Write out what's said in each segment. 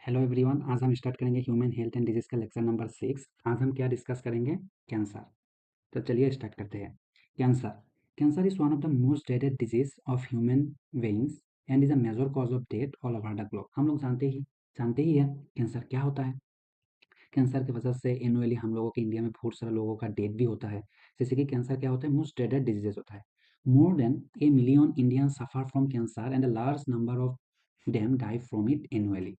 Hello everyone, आज हम start करेंगे ह्यूमन हेल्थ एंड डिजीज का लेक्चर नंबर 6। आज हम क्या डिस्कस करेंगे? कैंसर। तो चलिए स्टार्ट करते हैं। Cancer cancer is one of the most dreaded disease of human beings and is a major cause of death all over the globe. हम लोग जानते ही है कैंसर क्या होता है। कैंसर की वजह से एनुअली हम लोगों के इंडिया में बहुत सारे लोगों का डेथ भी होता है। जैसे कि कैंसर क्या होता है? मोस्ट ड्रेडेड डिजीज होता है। More than a million Indian suffer from cancer and a large number of them die from it annually.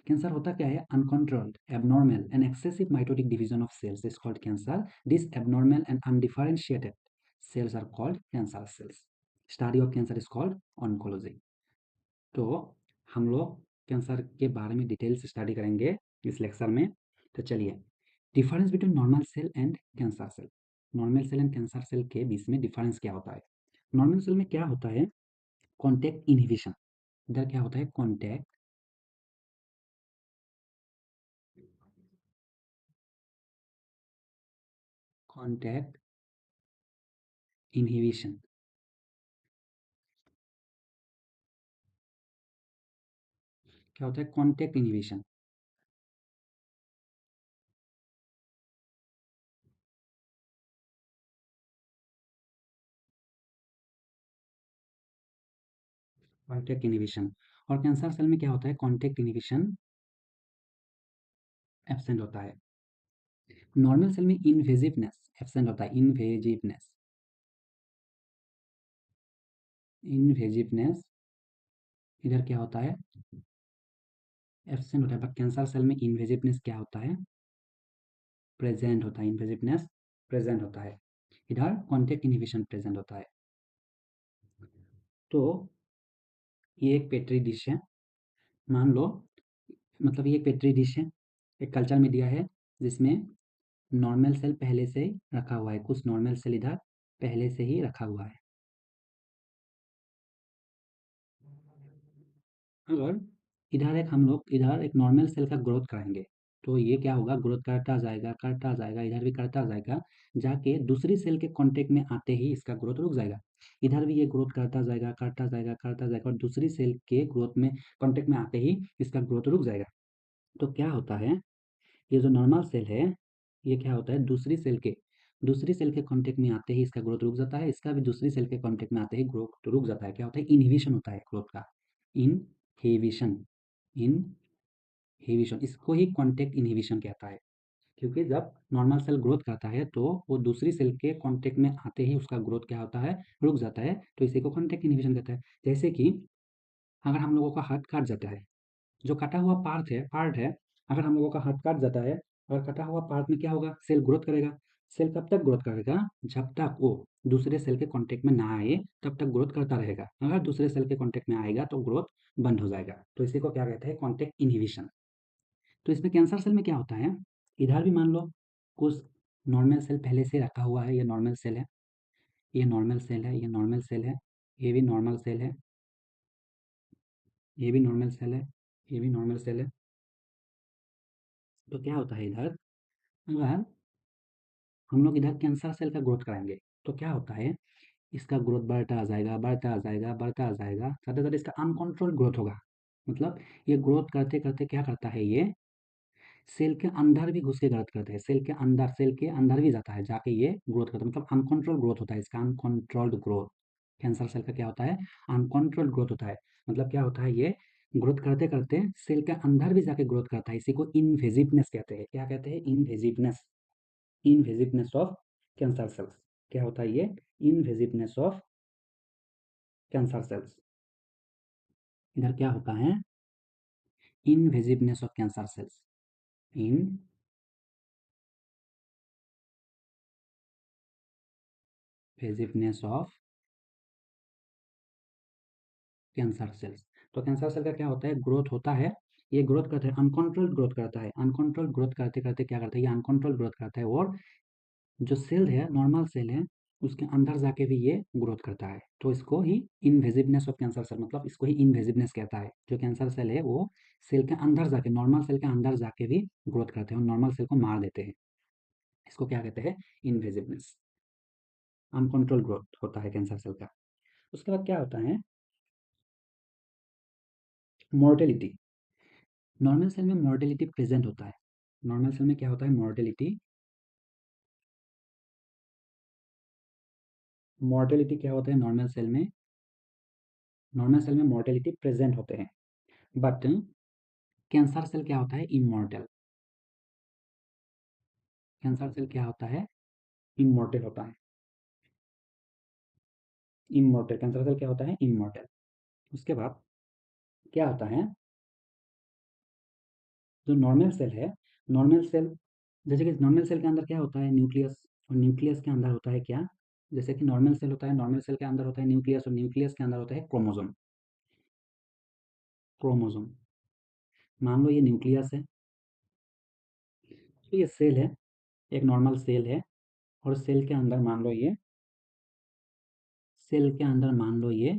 Cancer होता क्या है? Uncontrolled, abnormal and excessive mitotic division of cells is called cancer. This abnormal and undifferentiated cells are called cancer cells. Study of cancer is called oncology. तो हम लोग cancer के बारे में details study करेंगे इस लेक्चर में। तो चलिए, difference between normal cell and cancer cell. Normal cell and cancer cell के बीच में डिफरेंस क्या होता है? नॉर्मल सेल में क्या होता है? Contact inhibition. इधर क्या होता है? Contact inhibition. क्या होता है? Contact inhibition. Contact inhibition. और कैंसर सेल में क्या होता है? कॉन्टैक्ट इनहिबिशन एब्सेंट होता है। नॉर्मल सेल में इनवेजिवनेस एब्सेंट होता है। इनवेजिवनेस इधर क्या होता है? एब्सेंट होता है। बट कैंसर सेल में इनवेजिवनेस क्या होता है? प्रेजेंट होता है। इनवेजिवनेस प्रेजेंट होता है। इधर कॉन्टैक्ट इनहिबिशन प्रेजेंट होता है। तो ये एक पेट्री डिश है, मान लो। मतलब ये एक पेट्री डिश है, एक कल्चर मीडिया है, जिसमें नॉर्मल सेल पहले से ही रखा हुआ है। कुछ नॉर्मल सेल इधर पहले से ही रखा हुआ है। अगर इधर एक नॉर्मल सेल का ग्रोथ कराएंगे, तो ये क्या होगा? ग्रोथ करता जाएगा, इधर भी करता जाएगा, जाके दूसरी सेल के कांटेक्ट में आते ही इसका ग्रोथ रुक जाएगा। इधर भी ये ग्रोथ करता जाएगा और दूसरी सेल के ग्रोथ में कांटेक्ट में आते ही इसका ग्रोथ रुक जाएगा। तो क्या होता है? ये जो नॉर्मल सेल है, ये क्या होता है? दूसरी सेल के कांटेक्ट में आते ही इसका ग्रोथ रुक जाता है, इसका भी दूसरी सेल के कांटेक्ट में आते ही ग्रोथ रुक जाता है। क्या होता है? इनहिबिशन होता है ग्रोथ का। इनहिबिशन इनहिबिशन इसको ही कांटेक्ट इनहिबिशन कहता है। क्योंकि जब नॉर्मल सेल ग्रोथ करता है तो वो दूसरी सेल के कांटेक्ट में आते ही उसका ग्रोथ क्या होता है? रुक जाता है। तो इसी को कांटेक्ट इनहिबिशन कहता है। जैसे कि अगर हम लोगों का हाथ काट जाता है, जो कटा हुआ पार्ट है, अगर हम लोगों का हाथ काट जाता है और कटा हुआ पार्ट में क्या होगा? सेल ग्रोथ करेगा। सेल कब तक ग्रोथ करेगा? जब तक वो दूसरे सेल के कांटेक्ट में ना आए, तब तक ग्रोथ करता रहेगा। अगर दूसरे सेल के कांटेक्ट में आएगा तो ग्रोथ बंद हो जाएगा। तो इसी को क्या कहते हैं? Contact inhibition. तो इसमें कैंसर सेल में क्या होता है? इधर भी मान लो कुछ नॉर्मल सेल पहले से रखा हुआ है। ये नॉर्मल सेल है, ये नॉर्मल सेल है, ये नॉर्मल सेल है, ये भी नॉर्मल सेल है, ये भी नॉर्मल सेल है, ये भी नॉर्मल सेल है। तो क्या होता है इधर? अगर हम लोग इधर कैंसर सेल का ग्रोथ कराएंगे तो क्या होता है? इसका ग्रोथ बढ़ता आ जाएगा, साथ ही साथ इसका अनकंट्रोल्ड ग्रोथ होगा। मतलब ये ग्रोथ करते करते क्या करता है? ये सेल के अंदर भी घुस के ग्रोथ करता है। सेल के अंदर भी जाता है, जाके ये ग्रोथ करता है। मतलब अनकंट्रोल्ड ग्रोथ होता है इसका, अनकंट्रोल्ड ग्रोथ। कैंसर सेल का क्या होता है? अनकंट्रोल्ड ग्रोथ होता है। मतलब क्या होता है? ये ग्रोथ करते करते सेल के अंदर भी जाके ग्रोथ करता है। इसी को इनवेजिवनेस कहते हैं। क्या कहते हैं? Invasiveness of cancer cells. क्या होता है ये? Invasiveness of cancer cells. इधर क्या होता है? Invasiveness of cancer cells. Invasiveness of cancer cells. तो कैंसर सेल का क्या होता है? ग्रोथ होता है। ये ग्रोथ करता है, अनकंट्रोल्ड ग्रोथ करता है। अनकंट्रोल्ड ग्रोथ करते करते क्या करता है? ये अनकंट्रोल्ड ग्रोथ करता है और जो सेल है, नॉर्मल सेल है, उसके अंदर जाके भी ये ग्रोथ करता है। तो इसको ही इनवेजिवनेस ऑफ कैंसर सेल, मतलब इसको ही इनवेजिवनेस कहता है। जो कैंसर सेल है वो सेल के अंदर जाके, नॉर्मल सेल के अंदर जाके भी ग्रोथ करते हैं और नॉर्मल सेल को मार देते हैं। इसको क्या कहते हैं? इनवेजिवनेस। अनकंट्रोल ग्रोथ होता है कैंसर सेल का। उसके बाद क्या होता है? मोर्टेलिटी। नॉर्मल सेल में मॉर्टेलिटी प्रेजेंट होता है। नॉर्मल सेल में क्या होता है? मॉर्टेलिटी क्या होता है नॉर्मल सेल में? नॉर्मल सेल में मॉर्टेलिटी प्रेजेंट होते हैं, बट कैंसर सेल क्या होता है? इमॉर्टल। कैंसर सेल क्या होता है? इमॉर्टल होता है। इमॉर्टल कैंसर सेल क्या होता है? इमॉर्टल। उसके बाद क्या होता है? जो नॉर्मल सेल है, नॉर्मल सेल, जैसे कि नॉर्मल सेल के अंदर क्या होता है? न्यूक्लियस। और न्यूक्लियस के अंदर होता है क्या? जैसे कि नॉर्मल सेल होता है, नॉर्मल सेल के अंदर होता है न्यूक्लियस, और न्यूक्लियस के अंदर होता है क्रोमोसोम। क्रोमोसोम, मान लो ये न्यूक्लियस है, तो ये सेल है, एक नॉर्मल सेल है, और सेल के अंदर मान लो ये, सेल के अंदर मान लो ये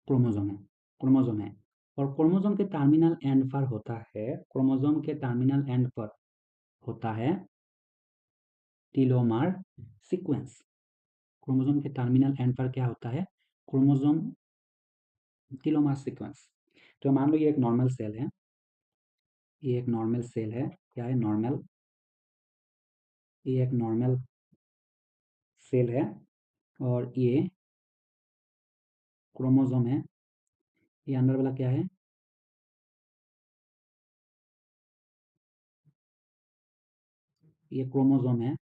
क्रोमोसोम है। क्रोमोसोम है, और क्रोमोसोम के टर्मिनल एंड पर होता है, क्रोमोसोम के टर्मिनल एंड पर होता है टीलोमर सीक्वेंस। क्रोमोसोम के टर्मिनल एंड पर क्या होता है? Chromosome telomere sequence. तो मान लो ये एक नॉर्मल सेल है, ये एक नॉर्मल सेल है, क्या है? नॉर्मल। ये एक नॉर्मल सेल है, और ये क्रोमोसोम है। ये अंदर वाला क्या है? ये क्रोमोसोम है।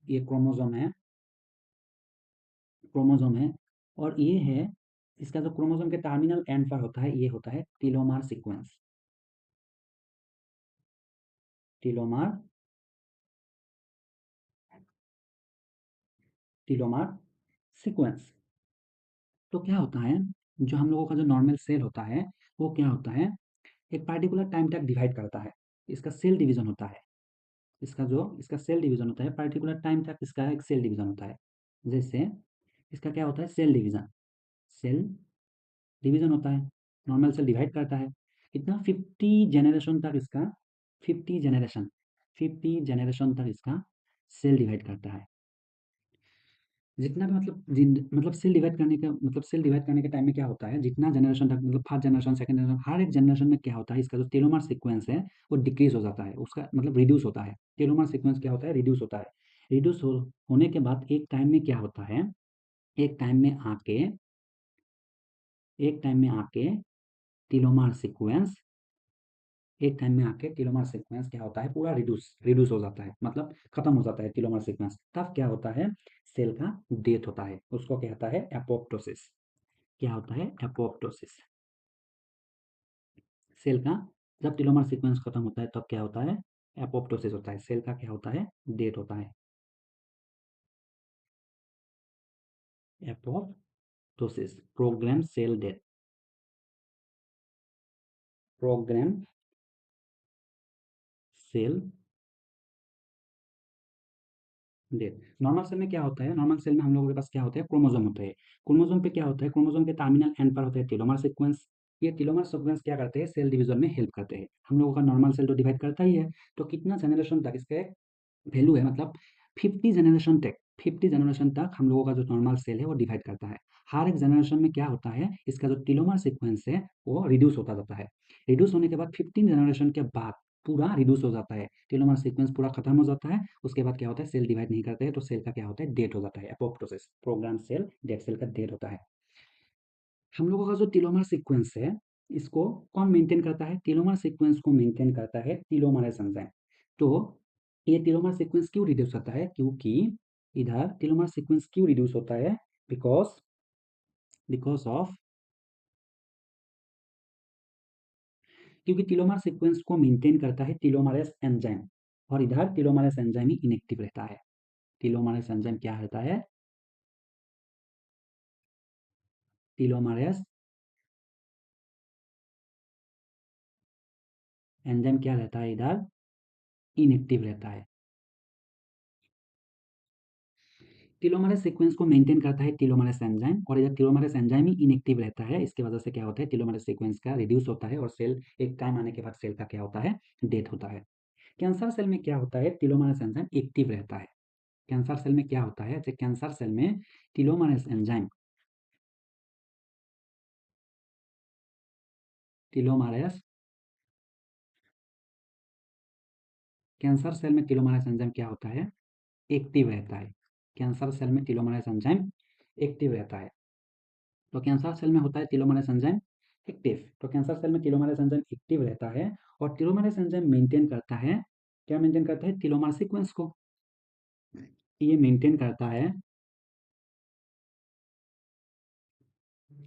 ये क्रोमोसोम है, क्रोमोसोम है, और ये है, इसका जो क्रोमोसोम के टर्मिनल एंड पर होता है, ये होता है टीलोमर सीक्वेंस। टीलोमर, टीलोमर सीक्वेंस। तो क्या होता है? जो हम लोगों का जो नॉर्मल सेल होता है, वो क्या होता है? एक पार्टिकुलर टाइम तक डिवाइड करता है। इसका सेल डिवीजन होता है। इसका सेल डिवीजन होता है, पार्टिकुलर टाइम तक इसका एक सेल डिवीजन होता है। जैसे इसका क्या होता है? Cell division. सेल डिवीजन होता है, नॉर्मल सेल डिवाइड करता है। कितना? 50 जनरेशन तक इसका, 50 जनरेशन, 50 जनरेशन तक इसका सेल डिवाइड करता है। जितना भी मतलब सेल डिवाइड करने का मतलब सेल डिवाइड करने के टाइम में क्या होता है? जितना जनरेशन तक, मतलब फर्स्ट जनरेशन, सेकंड जनरेशन, हर एक जनरेशन में क्या होता है? इसका जो टेलोमर सीक्वेंस है वो डिक्रीज हो जाता है, उसका मतलब रिड्यूस होता है। टेलोमर सीक्वेंस क्या होता है? रिड्यूस होता है। रिड्यूस होने के बाद एक टाइम में क्या होता है? एक टाइम में आके एक टाइम में आके टेलोमर सीक्वेंस एक टाइम में आके टेलोमर सीक्वेंस क्या होता है? पूरा रिड्यूस रिड्यूस हो जाता है, मतलब खत्म हो जाता है टेलोमर सीक्वेंस। तब क्या होता है? सेल का डेथ होता है, उसको कहता है एपोप्टोसिस। क्या होता है? एपोप्टोसिस। सेल का जब टेलोमर सीक्वेंस खत्म होता है तब क्या होता है? एपोप्टोसिस होता है, सेल का क्या होता है? डेथ होता है। Apoptosis, program cell death. Program cell death. Normal cell में क्या होता है? नॉर्मल सेल में हम लोगों के पास क्या होता है? क्रोमोसोम होते हैं। क्रोमोसोम पे क्या होता है? क्रोमोसोम के टर्मिनल एंड पर होता है टेलोमर सीक्वेंस। ये टेलोमर सीक्वेंस क्या करते हैं? सेल डिवीजन में हेल्प करते हैं। हम लोगों का नॉर्मल सेल तो डिवाइड करता ही है, तो कितना जनरेशन तक इसका वैल्यू है, मतलब 50 जनरेशन तक हम लोगों का जो नॉर्मल सेल है वो डिवाइड करता है। हर एक जनरेशन में क्या होता है? इसका जो टेलोमर सीक्वेंस है वो रिड्यूस होता जाता है। रिड्यूस होने के बाद 15 जनरेशन के बाद पूरा रिड्यूस हो जाता है, टेलोमर सीक्वेंस पूरा खत्म हो जाता है। उसके बाद क्या होता है? सेल डिवाइड नहीं करते हैं, तो सेल का क्या होता है? डेथ हो जाता है, apoptosis, program cell death, cell का डेथ होता है। हम लोगों का जो टेलोमर सीक्वेंस है, इसको कौन मेंटेन करता है? टेलोमर सीक्वेंस को मेंटेन करता है टेलोमरेज एंजाइम। तो ये टेलोमर सीक्वेंस क्यों रिड्यूस होता है? क्योंकि इधर टेलोमर सीक्वेंस क्यों रिड्यूस होता है? बिकॉज बिकॉज ऑफ क्योंकि टेलोमर सीक्वेंस को मेंटेन करता है टेलोमरेज एंजाइम, और इधर टेलोमरेज एंजाइम ही इनएक्टिव रहता है। टेलोमरेज एंजाइम क्या रहता है? टेलोमरेज एंजाइम क्या रहता है? इधर इनएक्टिव रहता है। टेलोमरेज सीक्वेंस को मेंटेन करता है टेलोमरेज एंजाइम, और इधर टेलोमरेज एंजाइम ही इनएक्टिव रहता है। इसकी वजह से क्या होता है? टेलोमरेज सीक्वेंस का रिड्यूस होता है, और सेल एक टाइम आने के बाद सेल का क्या होता है? डेथ होता है। कैंसर सेल में क्या होता है? टेलोमरेज एंजाइम एक्टिव रहता है। कैंसर सेल में क्या होता है? कैंसर सेल में टेलोमरेज एंजाइम टीलोमारेस, कैंसर सेल में टीलोमारेस एंजाइम क्या होता है? एक्टिव रहता है। कैंसर सेल में टीलोमारेस एंजाइम एक्टिव रहता है। तो कैंसर सेल में होता है टीलोमारेस एंजाइम एक्टिव। तो कैंसर सेल में टीलोमारेस एंजाइम एक्टिव रहता है और टीलोमारेस एंजाइम मेंटेन करता है, क्या मेंटेन करता है? टीलोमर सीक्वेंस को। ये मेंटेन करता है,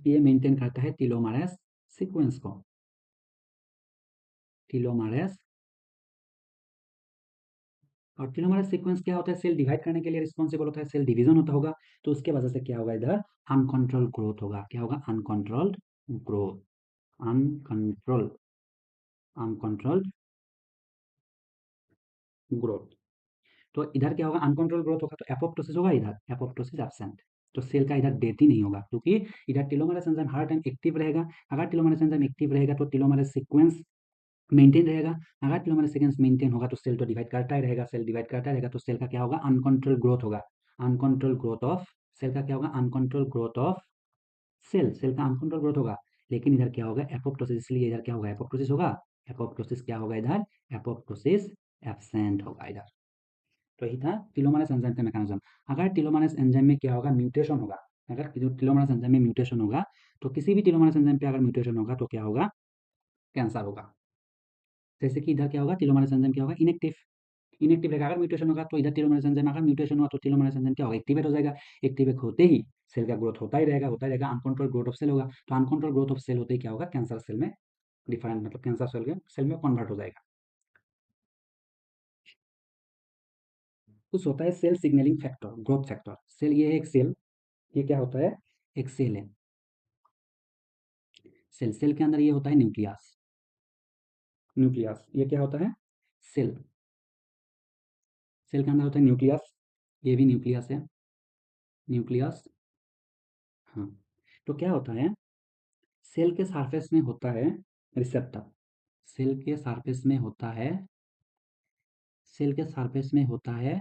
ये मेंटेन करता है टीलोमरेस सीक्वेंस को। टीलोमरेस, और टीलोमरेस सीक्वेंस क्या होता है? सेल डिवाइड करने के लिए रिस्पॉन्सिबल होता है, सेल डिवीजन होगा, तो उसके वजह से क्या होगा? इधर अनकंट्रोल्ड ग्रोथ होगा। क्या होगा? Uncontrolled growth. Uncontrolled, uncontrolled growth. तो इधर क्या होगा? अनकंट्रोल ग्रोथ होगा तो एपोप्टोसिस होगा, इधर एपोप्टोसिस एब्सेंट। तो सेल का इधर डेथ ही नहीं होगा, क्योंकि इधर टीलोमरेस एंजाइम हर टाइम एक्टिव रहेगा। अगर टीलोमरेस एंजाइम एक्टिव रहेगा तो टीलोमरेस सीक्वेंस मेंटेन रहेगा। अगर टीलोमरेस सीक्वेंस मेंटेन होगा तो सेल तो डिवाइड करता ही रहेगा, सेल डिवाइड करता रहेगा तो सेल का क्या होगा? अनकंट्रोल ग्रोथ होगा। अनकंट्रोल ग्रोथ ऑफ सेल का क्या होगा? Uncontrol growth of cell, cell का अनकंट्रोल ग्रोथ होगा। लेकिन इधर क्या होगा? एपोप्टोसिस, इसलिए इधर क्या होगा? एपोप्टोसिस होगा। एपोप्टोसिस क्या होगा इधर? एपोप्टोसिस एब्सेंट होगा इधर। तो यही था टीलोमरेस एंजाइम का मैकेनिज्म। अगर टीलोमरेस एंजाइम में क्या होगा? म्यूटेशन होगा। अगर टीलोमरेस एंजाइम में म्यूटेशन होगा, तो किसी भी टीलोमरेस एंजाइम पे अगर म्यूटेशन होगा तो क्या होगा? कैंसर होगा। जैसे कि इधर क्या होगा? टीलोमरेस एंजाइम क्या होगा? इनएक्टिव। इनएक्टिव रहेगा। अगर म्यूटेशन होगा तो इधर टीलोमरेस एंजाइम, अगर म्यूटेशन हुआ तो टीलोमरेस एंजाइम क्या होगा? एक्टिवेट हो जाएगा। एक्टिवेट होते ही सेल का ग्रोथ होता ही रहेगा, होता ही रहेगा। अनकंट्रोल ग्रोथ ऑफ सेल होगा। तो अनकंट्रोल ग्रोथ ऑफ सेल होते ही क्या होगा? कैंसर सेल में डिफरेंट, मतलब कैंसर सेल में कन्वर्ट हो जाएगा। कुछ होता है cell signalling factor, growth factor. Cell, ये है एक सेल, ये क्या होता है? एक सेल है। सेल, सेल के अंदर ये होता है न्यूक्लियस। न्यूक्लियस, ये क्या होता है? सेल, सेल के अंदर होता है न्यूक्लियस। ये भी न्यूक्लियस है, न्यूक्लियस। हाँ। तो क्या होता है? सेल के सरफेस में होता है रिसेप्टर। सेल के सरफेस में होता है, सेल के सरफेस में होता है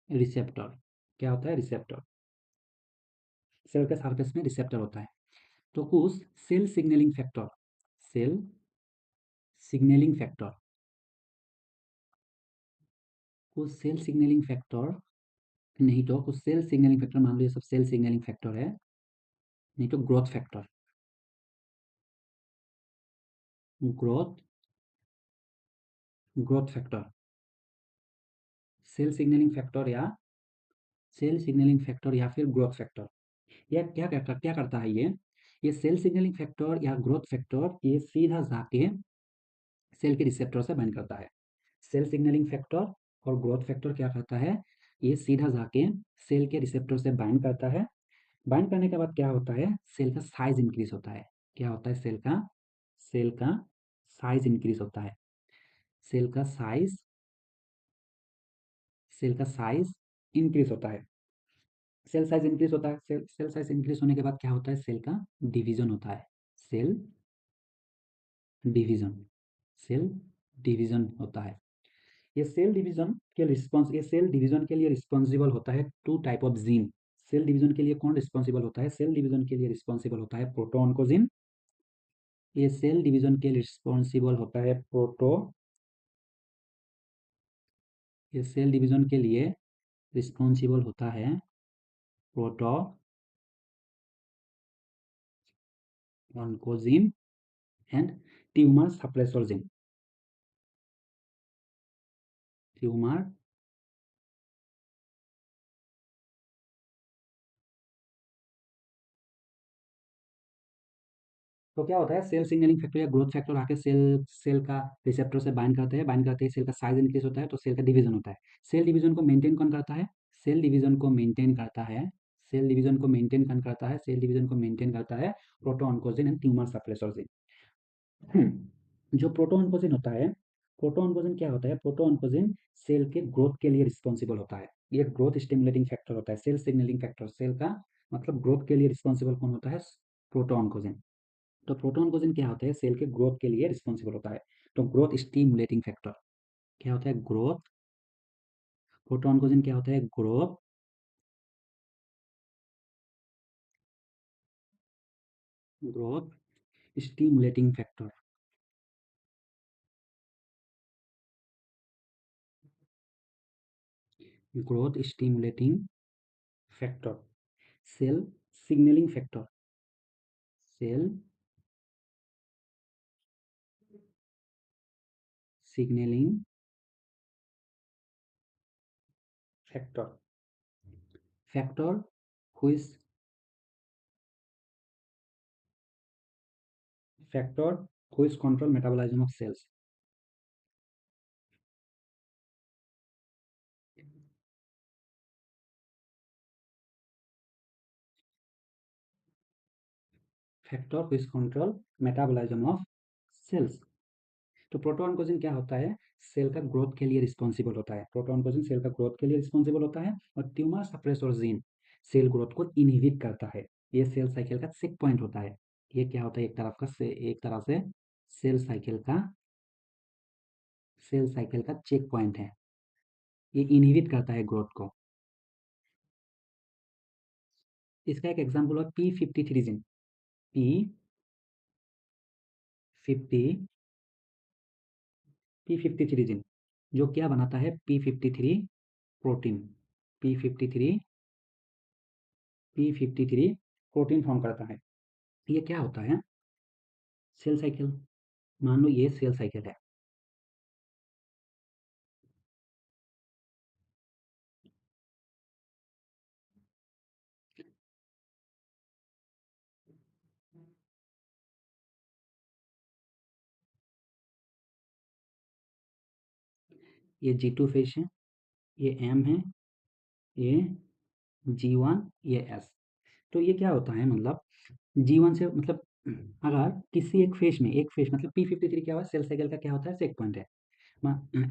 रिसेप्टर। क्या होता है? रिसेप्टर। सेल के सरफेस में रिसेप्टर होता है। तो कुछ cell signalling factor, cell signalling factor, कुछ सेल सिग्नलिंग फैक्टर, नहीं तो कुछ सेल सिग्नलिंग फैक्टर, मान लो ये सब सेल सिग्नलिंग फैक्टर है, नहीं तो growth factor, growth, growth factor, cell signalling factor या सेल सिग्नलिंग फैक्टर या फिर ग्रोथ फैक्टर। यह क्या करता है? ये सेल सिग्नलिंग फैक्टर या ग्रोथ फैक्टर ये सीधा जाके सेल के रिसेप्टर से बाइंड करता है। सेल सिग्नलिंग फैक्टर और ग्रोथ फैक्टर क्या करता है? ये सीधा जाके सेल के रिसेप्टर से बाइंड करता है। बाइंड करने के बाद क्या होता है? सेल का साइज इंक्रीज होता है। क्या होता है? सेल का साइज इंक्रीज होता है। सेल का साइज, सेल का साइज इंक्रीज होता है। सेल साइज इंक्रीज होता है। सेल साइज इंक्रीज होने के बाद क्या होता है? सेल का डिवीजन होता है। सेल डिवीजन, सेल डिवीजन होता है। ये सेल डिवीजन के रिस्पॉन्स, ये सेल डिवीजन के लिए रिस्पॉन्सिबल होता है two type of gene. Cell division के लिए कौन रिस्पॉन्सिबल होता है? सेल डिवीजन के लिए रिस्पॉन्सिबल होता है प्रोटोऑन्कोजीन। ये सेल डिवीजन के लिए रिस्पॉन्सिबल होता है ये सेल डिवीजन के लिए रिस्पॉन्सिबल होता है protooncogene and tumour suppressor gene. Tumour, तो क्या होता है? सेल सिग्नलिंग फैक्टर या ग्रोथ फैक्टर आके सेल सेल का रिसेप्टर से बाइंड करते हैं। बाइंड करते ही सेल का साइज इंक्रीज होता है, तो सेल का डिवीजन होता है। सेल डिवीजन को मेंटेन कौन करता है? सेल डिवीजन को मेंटेन करता है, सेल डिवीजन को मेंटेन कौन करता है? सेल डिवीजन को मेंटेन करता है protooncogene and tumour suppressor gene. जो प्रोटोऑन्कोजीन होता है, प्रोटोऑन्कोजीन क्या होता है? प्रोटोऑन्कोजीन सेल के ग्रोथ के लिए रिस्पॉन्सिबल होता है। ये ग्रोथ स्टिमुलेटिंग फैक्टर होता है। सेल सिग्नलिंग फैक्टर, सेल का मतलब ग्रोथ के लिए रिस्पॉन्सिबल कौन होता है? प्रोटोऑन्कोजीन। तो प्रोटोऑन्कोजीन क्या होता है? सेल के ग्रोथ के लिए रिस्पॉन्सिबल होता है। तो ग्रोथ स्टिमुलेटिंग फैक्टर क्या होता है? ग्रोथ, प्रोटोऑन्कोजीन क्या होता है? Growth, growth stimulating factor, growth stimulating factor, cell signalling factor, cell signalling factor, factor which factor which control metabolism of cells, factor which control metabolism of cells। तो प्रोटोऑन्कोजिन क्या होता है, सेल का ग्रोथ के लिए रिस्पॉन्सिबल होता है, प्रोटोऑन्कोजिन सेल का ग्रोथ के लिए रिस्पॉन्सिबल होता है, और tumour suppressor gene cell growth को इनहिबिट करता है। ये सेल साइकिल का चेक पॉइंट होता है। ये क्या होता है, एक तरह से सेल साइकिल का चेक पॉइंट है। ये इनहिबिट करता है ग्रोथ को। इसका एक एग्जाम्पल है P53 जीन, P53 जीन जो क्या बनाता है, P53 protein, P53 protein form करता है। ये क्या होता है, सेल साइकिल। मान लो ये सेल साइकिल है, ये G2 फेज है, ये M है, ये G1, ये S। तो ये क्या होता है, मतलब G1 से मतलब अगर किसी एक फेज मतलब P53 क्या हुआ, सेल साइकिल का क्या होता है, चेक पॉइंट है।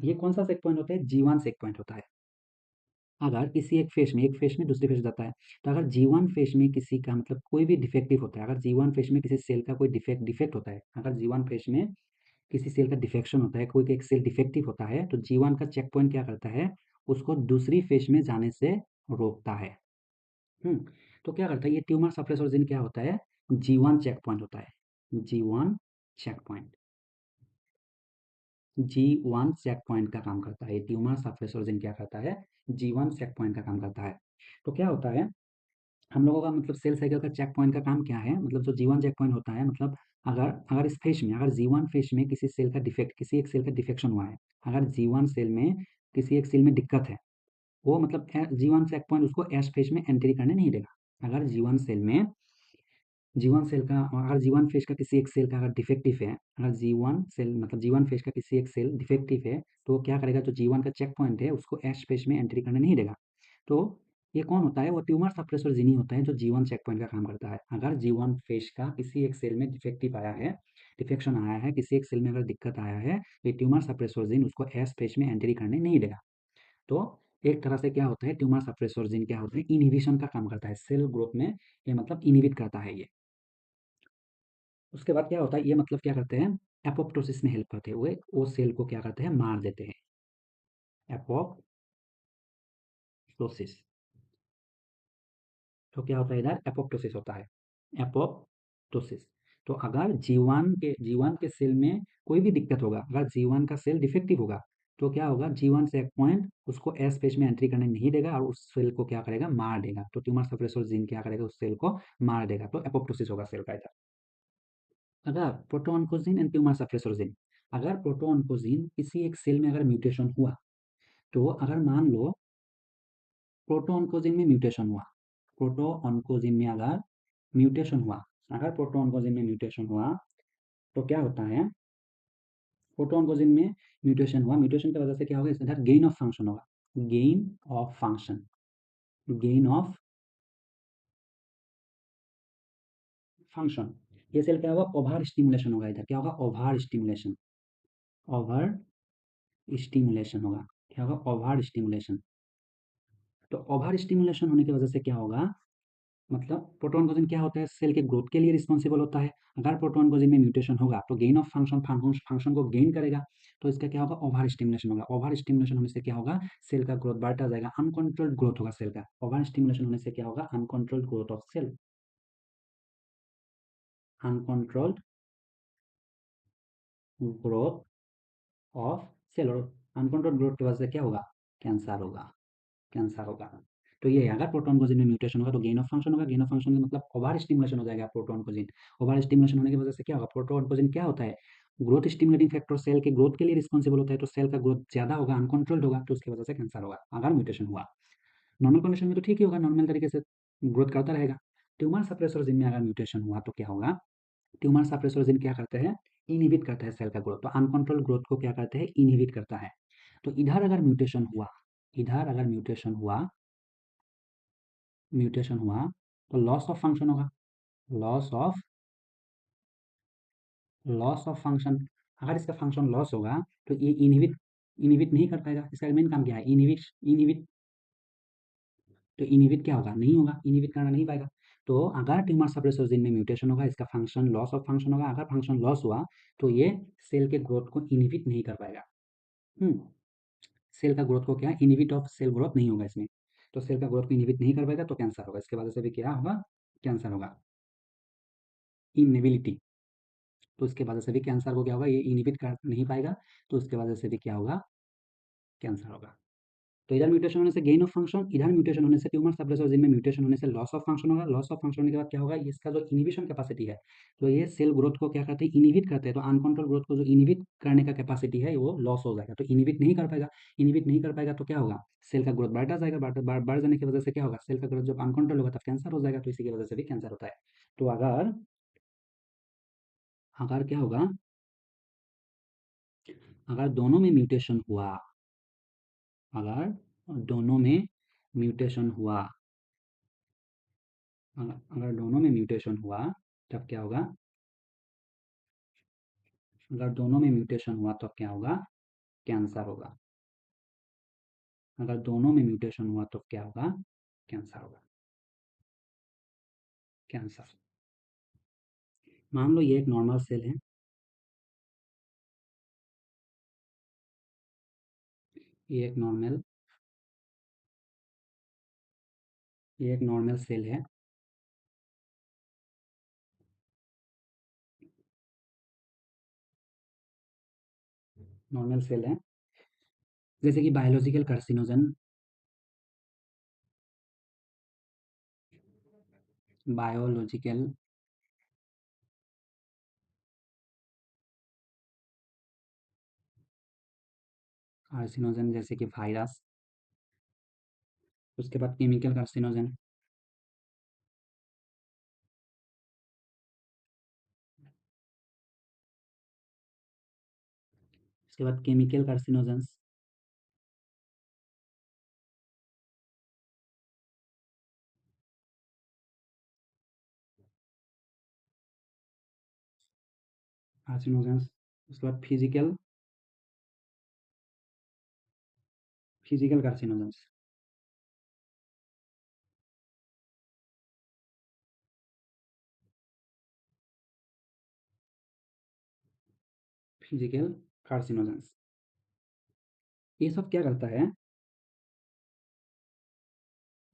ये कौन सा चेक पॉइंट होता है, G1 चेक पॉइंट होता है। अगर किसी एक फेज में दूसरे फेज जाता है, तो अगर G1 फेज में किसी का मतलब कोई भी डिफेक्टिव होता है, अगर G1 फेज में किसी सेल का कोई डिफेक्ट होता है, अगर G1 फेज में किसी सेल का डिफेक्शन होता है, कोई एक सेल डिफेक्टिव होता है, तो G1 का चेक पॉइंट क्या करता है, उसको दूसरी फेज में जाने से रोकता है। तो क्या करता है, ये ट्यूमर सप्रेसर जीन क्या होता है, G1 चेक पॉइंट होता है। G1 check point, G1 check point का काम करता है। ये ट्यूमर सप्रेसर जीन क्या करता है, G1 चेक पॉइंट का काम करता है। तो क्या होता है, हम लोगों का मतलब सेल साइकिल का चेक पॉइंट का काम क्या है, मतलब जो G1 चेक पॉइंट होता है, मतलब अगर अगर इस फेज में अगर G1 फेज में किसी सेल का डिफेक्ट, किसी एक सेल का डिफेक्शन हुआ है, अगर G1 सेल में किसी एक सेल में दिक्कत है, वो मतलब G1 चेक पॉइंट उसको एस फेज में एंट्री करने नहीं देगा। अगर जीवन सेल का अगर जीवन फेज का किसी एक सेल का अगर डिफेक्टिव है, अगर जीवन सेल मतलब जीवन फेज का किसी एक सेल डिफेक्टिव है, तो वो क्या करेगा, जो जीवन का चेक पॉइंट है उसको एस फेज में एंट्री करने नहीं देगा। तो ये कौन होता है, वो ट्यूमर सप्रेसर जीन ही होता है, जो जीवन चेक पॉइंट का काम करता है। अगर जीवन फेज का किसी एक सेल में डिफेक्टिव आया है, डिफेक्शन आया है, किसी एक सेल में अगर दिक्कत आया है, तो ये ट्यूमर सप्रेसर जीन उसको एस फेज में एंट्री करने नहीं देगा। तो एक तरह से क्या होता है, ट्यूमर सप्रेसर जीन क्या होता है, इनहिबिशन का काम करता है सेल ग्रोथ में। ये मतलब इनहिबिट करता है ये। उसके बाद क्या होता है, ये मतलब क्या करते हैं, एपोप्टोसिस में हेल्प करते हैं, वो सेल को क्या करते हैं, मार देते हैं। एपोप्टोसिस, तो क्या होता है, इधर एपोप्टोसिस होता है, एपोप्टोसिस। तो अगर जीवन के सेल में कोई भी दिक्कत होगा, अगर जीवन का सेल डिफेक्टिव होगा, तो क्या होगा, जीवन से एक पॉइंट उसको एस फेज में एंट्री करने नहीं देगा, और उस सेल को क्या करेगा, मार देगा। तो ट्यूमर सप्रेसर जीन क्या करेगा, उस सेल को मार देगा। तो एपोप्टोसिस होगा सेल का इधर। अगर प्रोटोऑन्कोजीन एंड ट्यूमर सप्रेसर जीन, अगर प्रोटोऑन्कोजीन किसी एक सेल में अगर म्यूटेशन हुआ, तो अगर मान लो प्रोटोऑन्कोजीन में म्यूटेशन हुआ, प्रोटोऑन्कोजीन में अगर म्यूटेशन हुआ अगर प्रोटोऑन्कोजीन में म्यूटेशन हुआ, तो क्या होता है, प्रोटोऑन्कोजीन में म्यूटेशन हुआ, म्यूटेशन की वजह से क्या होगा, इधर गेन ऑफ फंक्शन होगा, gain of function, gain of function. ये सेल क्या होगा, ओवर स्टिमुलेशन होगा, इधर क्या होगा, ओवर स्टिमुलेशन, ओवर स्टिमुलेशन होगा, क्या होगा, ओवर स्टिमुलेशन। तो ओवर स्टिमुलेशन होने की वजह से क्या होगा, मतलब प्रोटोऑन्कोजीन क्या होता है, सेल के ग्रोथ के लिए रिस्पॉन्सिबल होता है। अगर प्रोटोऑन्कोजीन में म्यूटेशन होगा, तो गेन ऑफ फंक्शन को गेन करेगा, तो इसका क्या होगा, ओवर स्टिमुलेशन होगा। ओवर स्टिमुलेशन होने से क्या होगा, सेल का ग्रोथ बढ़ता जाएगा, अनकंट्रोल्ड ग्रोथ होगा सेल का। ओवर स्टिमुलेशन होने से क्या होगा, uncontrolled growth of cell, uncontrolled growth of cell, और अनकंट्रोल्ड ग्रोथ की वजह से क्या होगा, कैंसर होगा, कैंसर होगा। तो ये अगर प्रोटॉन को जीन में म्यूटेशन होगा तो गेन ऑफ फंक्शन होगा, गेन ऑफ फंक्शन का मतलब ओवर स्टिमुलेशन हो जाएगा प्रोटॉन को जीन। ओवर स्टिमुलेशन होने की वजह से क्या होगा, प्रोटॉन को जीन क्या होता है, ग्रोथ स्टिमुलेटिंग फैक्टर, सेल के ग्रोथ के लिए रिस्पॉन्सिबल होता है, तो सेल का ग्रोथ ज्यादा होगा, अनकंट्रोल्ड होगा, तो उसकी वजह से कैंसर होगा अगर म्यूटेशन हुआ। नॉर्मल कंडीशन में तो ठीक ही होगा, नॉर्मल तरीके से ग्रोथ करता रहेगा। ट्यूमर सप्रेसर जीन में अगर म्यूटेशन हुआ तो क्या होगा, ट्यूमर सप्रेसर जीन क्या करते हैं, इनहिबिट करता है सेल का ग्रोथ, तो अनकंट्रोल ग्रोथ को क्या करते हैं, इनहिबिट करता है। तो इधर अगर म्यूटेशन हुआ, इधर अगर म्यूटेशन हुआ तो लॉस ऑफ फंक्शन होगा, loss of loss of function. अगर इसका फंक्शन लॉस होगा तो ये इनहिबिट इनहिबिट नहीं कर पाएगा, इसका मेन काम क्या है, इनहिबिट इनहिबिट। तो इनहिबिट क्या होगा, नहीं होगा, इनहिबिट करना नहीं पाएगा। तो अगर ट्यूमर सप्रेसर जीन में म्यूटेशन होगा, इसका फंक्शन लॉस ऑफ फंक्शन होगा, अगर फंक्शन लॉस हुआ तो ये सेल के ग्रोथ को इनहिबिट नहीं कर पाएगा। सेल का ग्रोथ को क्या, इनहिबिट ऑफ सेल ग्रोथ नहीं होगा इसमें, तो सेल का ग्रोथ को इनहिबिट नहीं कर पाएगा तो कैंसर होगा, इसके वजह से भी क्या होगा, कैंसर होगा। इनएबिलिटी, तो इसके वजह से भी कैंसर को क्या होगा, ये इनहिबिट कर नहीं पाएगा, तो उसके वजह से भी क्या होगा, कैंसर होगा। तो इधर म्यूटेशन होने से गेन ऑफ फंक्शन, इधर म्यूटेशन होने से ट्यूमर सप्रेसर जीन में म्यूटेशन होने से लॉस ऑफ फंक्शन होगा, लॉस ऑफ फंक्शन होने के बाद क्या होगा, इसका जो इनिबिशन कैपेसिटी है, तो ये सेल ग्रोथ को क्या करते हैं, इनिबिट करते हैं, तो अनकंट्रोल ग्रोथ को जो इनिबिट करने का कैपेसिटी है वो लॉस हो जाएगा, तो इनिबिट नहीं कर पाएगा। इनिबिट नहीं कर पाएगा तो क्या होगा, सेल का ग्रोथ बढ़ता जाएगा, बढ़ जाने की वजह से क्या होगा, सेल का ग्रोथ जब अनकंट्रोल होगा तब कैंसर हो जाएगा, तो इसी की वजह से भी कैंसर होता है। तो अगर अगर क्या होगा, अगर दोनों में म्यूटेशन हुआ, अगर दोनों में म्यूटेशन हुआ, अगर दोनों में म्यूटेशन हुआ तब क्या होगा, अगर दोनों में म्यूटेशन हुआ तो क्या होगा, कैंसर होगा। अगर दोनों में म्यूटेशन हुआ तो क्या होगा, कैंसर होगा, कैंसर। मान लो ये एक नॉर्मल सेल है, ये एक नॉर्मल ये एक नॉर्मल सेल है, नॉर्मल सेल है, जैसे कि बायोलॉजिकल कार्सिनोजन, बायोलॉजिकल कार्सिनोजन जैसे कि वायरस, उसके बाद केमिकल कार्सिनोजन, उसके बाद केमिकल कार्सिनोजेंस, कार्सिनोजेंस, उसके बाद फिजिकल कार्सिनोजेंस, फिजिकल कार्सिनोजेंस। ये सब क्या करता है,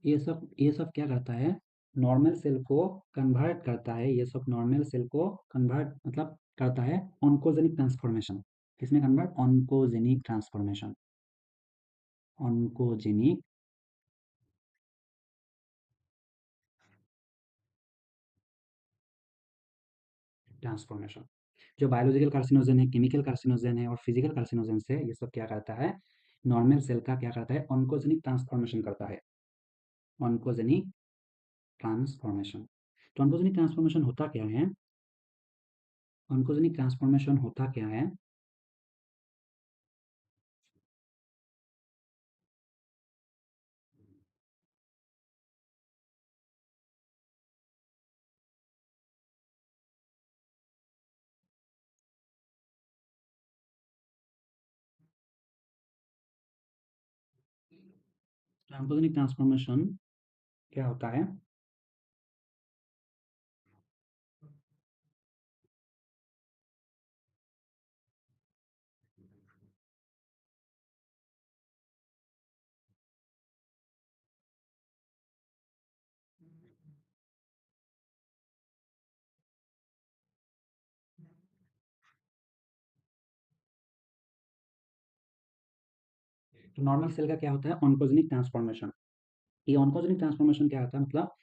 ये सब क्या करता है, नॉर्मल सेल को कन्वर्ट करता है, ये सब नॉर्मल सेल को कन्वर्ट मतलब करता है ऑन्कोजेनिक ट्रांसफॉर्मेशन। किसमें convert, oncogenic transformation, oncogenic transformation. जो बायोलॉजिकल कार्सिनोजन है, केमिकल कार्सिनोजन है और फिजिकल कार्सिनोजन है, ये सब क्या करता है, नॉर्मल सेल का क्या करता है, ऑन्कोजेनिक ट्रांसफॉर्मेशन करता है, ऑन्कोजेनिक ट्रांसफॉर्मेशन। तो ऑन्कोजेनिक ट्रांसफॉर्मेशन होता क्या है, ऑन्कोजेनिक ट्रांसफॉर्मेशन होता क्या है, ऑन्कोजेनिक ट्रांसफॉर्मेशन क्या होता है, तो नॉर्मल सेल का क्या होता है? Oncogenic transformation. ये ऑन्कोजेनिक ट्रांसफॉर्मेशन क्या होता है? मतलब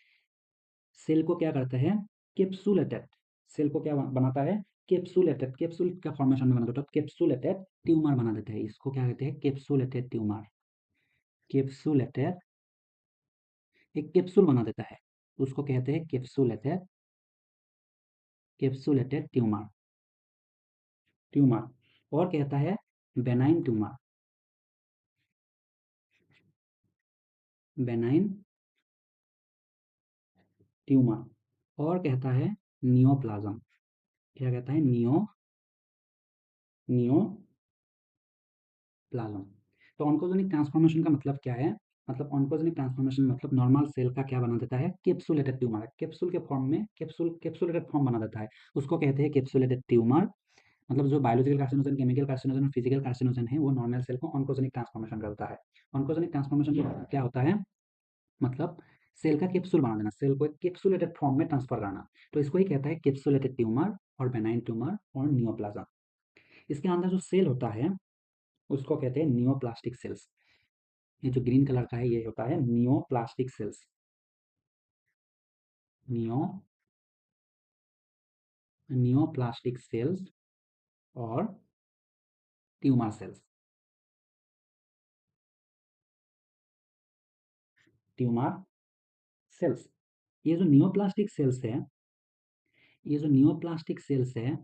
सेल को क्या करता है? कैप्सुलेटेड, सेल को क्या बनाता है? कैप्सुलेटेड, कैप्सूल का फॉर्मेशन में बना देता है, कैप्सुलेटेड ट्यूमर बना देते हैं। इसको क्या कहते हैं? Capsulated tumour. कैप्सुलेटेड, एक कैप्सूल बना देता है, उसको कहते हैं कैप्सुलेटेड, कैप्सुलेटेड ट्यूमर, ट्यूमर। और कहता है बेनाइन ट्यूमर, बेनाइन ट्यूमर। और कहता है नियोप्लाज्म। क्या कहता है? नियोप्लाज्म। तो ऑन्कोजेनिक ट्रांसफॉर्मेशन का मतलब क्या है? मतलब ऑन्कोजेनिक ट्रांसफॉर्मेशन मतलब नॉर्मल सेल का क्या बना देता है? कैप्सुलेटेड ट्यूमर, कैप्सूल के फॉर्म में, कैप्सुलेटेड फॉर्म बना देता है, उसको कहते हैं कैप्सुलेटेड ट्यूमर। मतलब जो बायोलॉजिकल कार्सिनोजन, केमिकल कार्सिनोजन और फिजिकल कार्सिनोजन है, वो नॉर्मल सेल को ऑन्कोजेनिक ट्रांसफॉर्मेशन करता है। ऑन्कोजेनिक ट्रांसफॉर्मेशन क्या होता है? मतलब सेल का कैप्सूल बना देना, सेल को एक कैप्सुलेटेड फॉर्म में ट्रांसफर करना। तो इसको ही कहता है कैप्सुलेटेड ट्यूमर और बेनाइन ट्यूमर और नियोप्लाज्म। इसके अंदर जो सेल होता है उसको कहते हैं नियोप्लास्टिक सेल्स। ये जो ग्रीन कलर का है ये होता है neoplastic cells, neo neoplastic cells और ट्यूमर सेल्स, ट्यूमर सेल्स। ये जो नियोप्लास्टिक सेल्स है, ये जो नियोप्लास्टिक सेल्स है,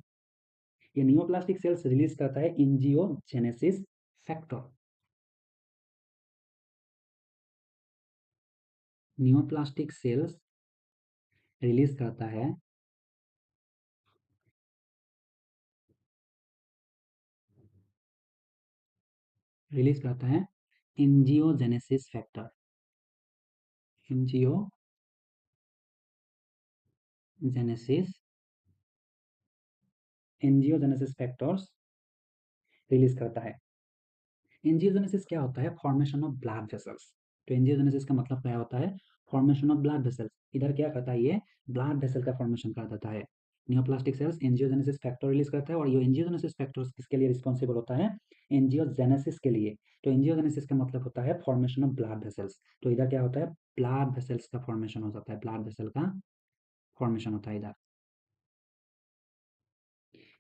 ये नियोप्लास्टिक सेल्स रिलीज करता है angiogenesis factor. Neoplastic cells release करता है angiogenesis factor, angiogenesis, angiogenesis factors release करता है। एंजियोजेनेसिस क्या होता है? Formation of blood vessels. तो एंजियोजेनेसिस का मतलब क्या होता है? Formation of blood vessels. इधर क्या करता है? ये ब्लड वेसल का फॉर्मेशन कर देता है। Neoplastic cells angiogenesis factor release करता है, और ये एंजियोजेनेसिस फैक्टर्स किसके लिए रिस्पॉन्सिबल होता है? एंजियोजेनेसिस के लिए। तो एंजियोजेनेसिस का मतलब होता है फॉर्मेशन ऑफ ब्लड वेसल्स। तो इधर क्या होता है? ब्लड वेसल्स का फॉर्मेशन हो जाता है, ब्लड वेसल का फॉर्मेशन होता है। इधर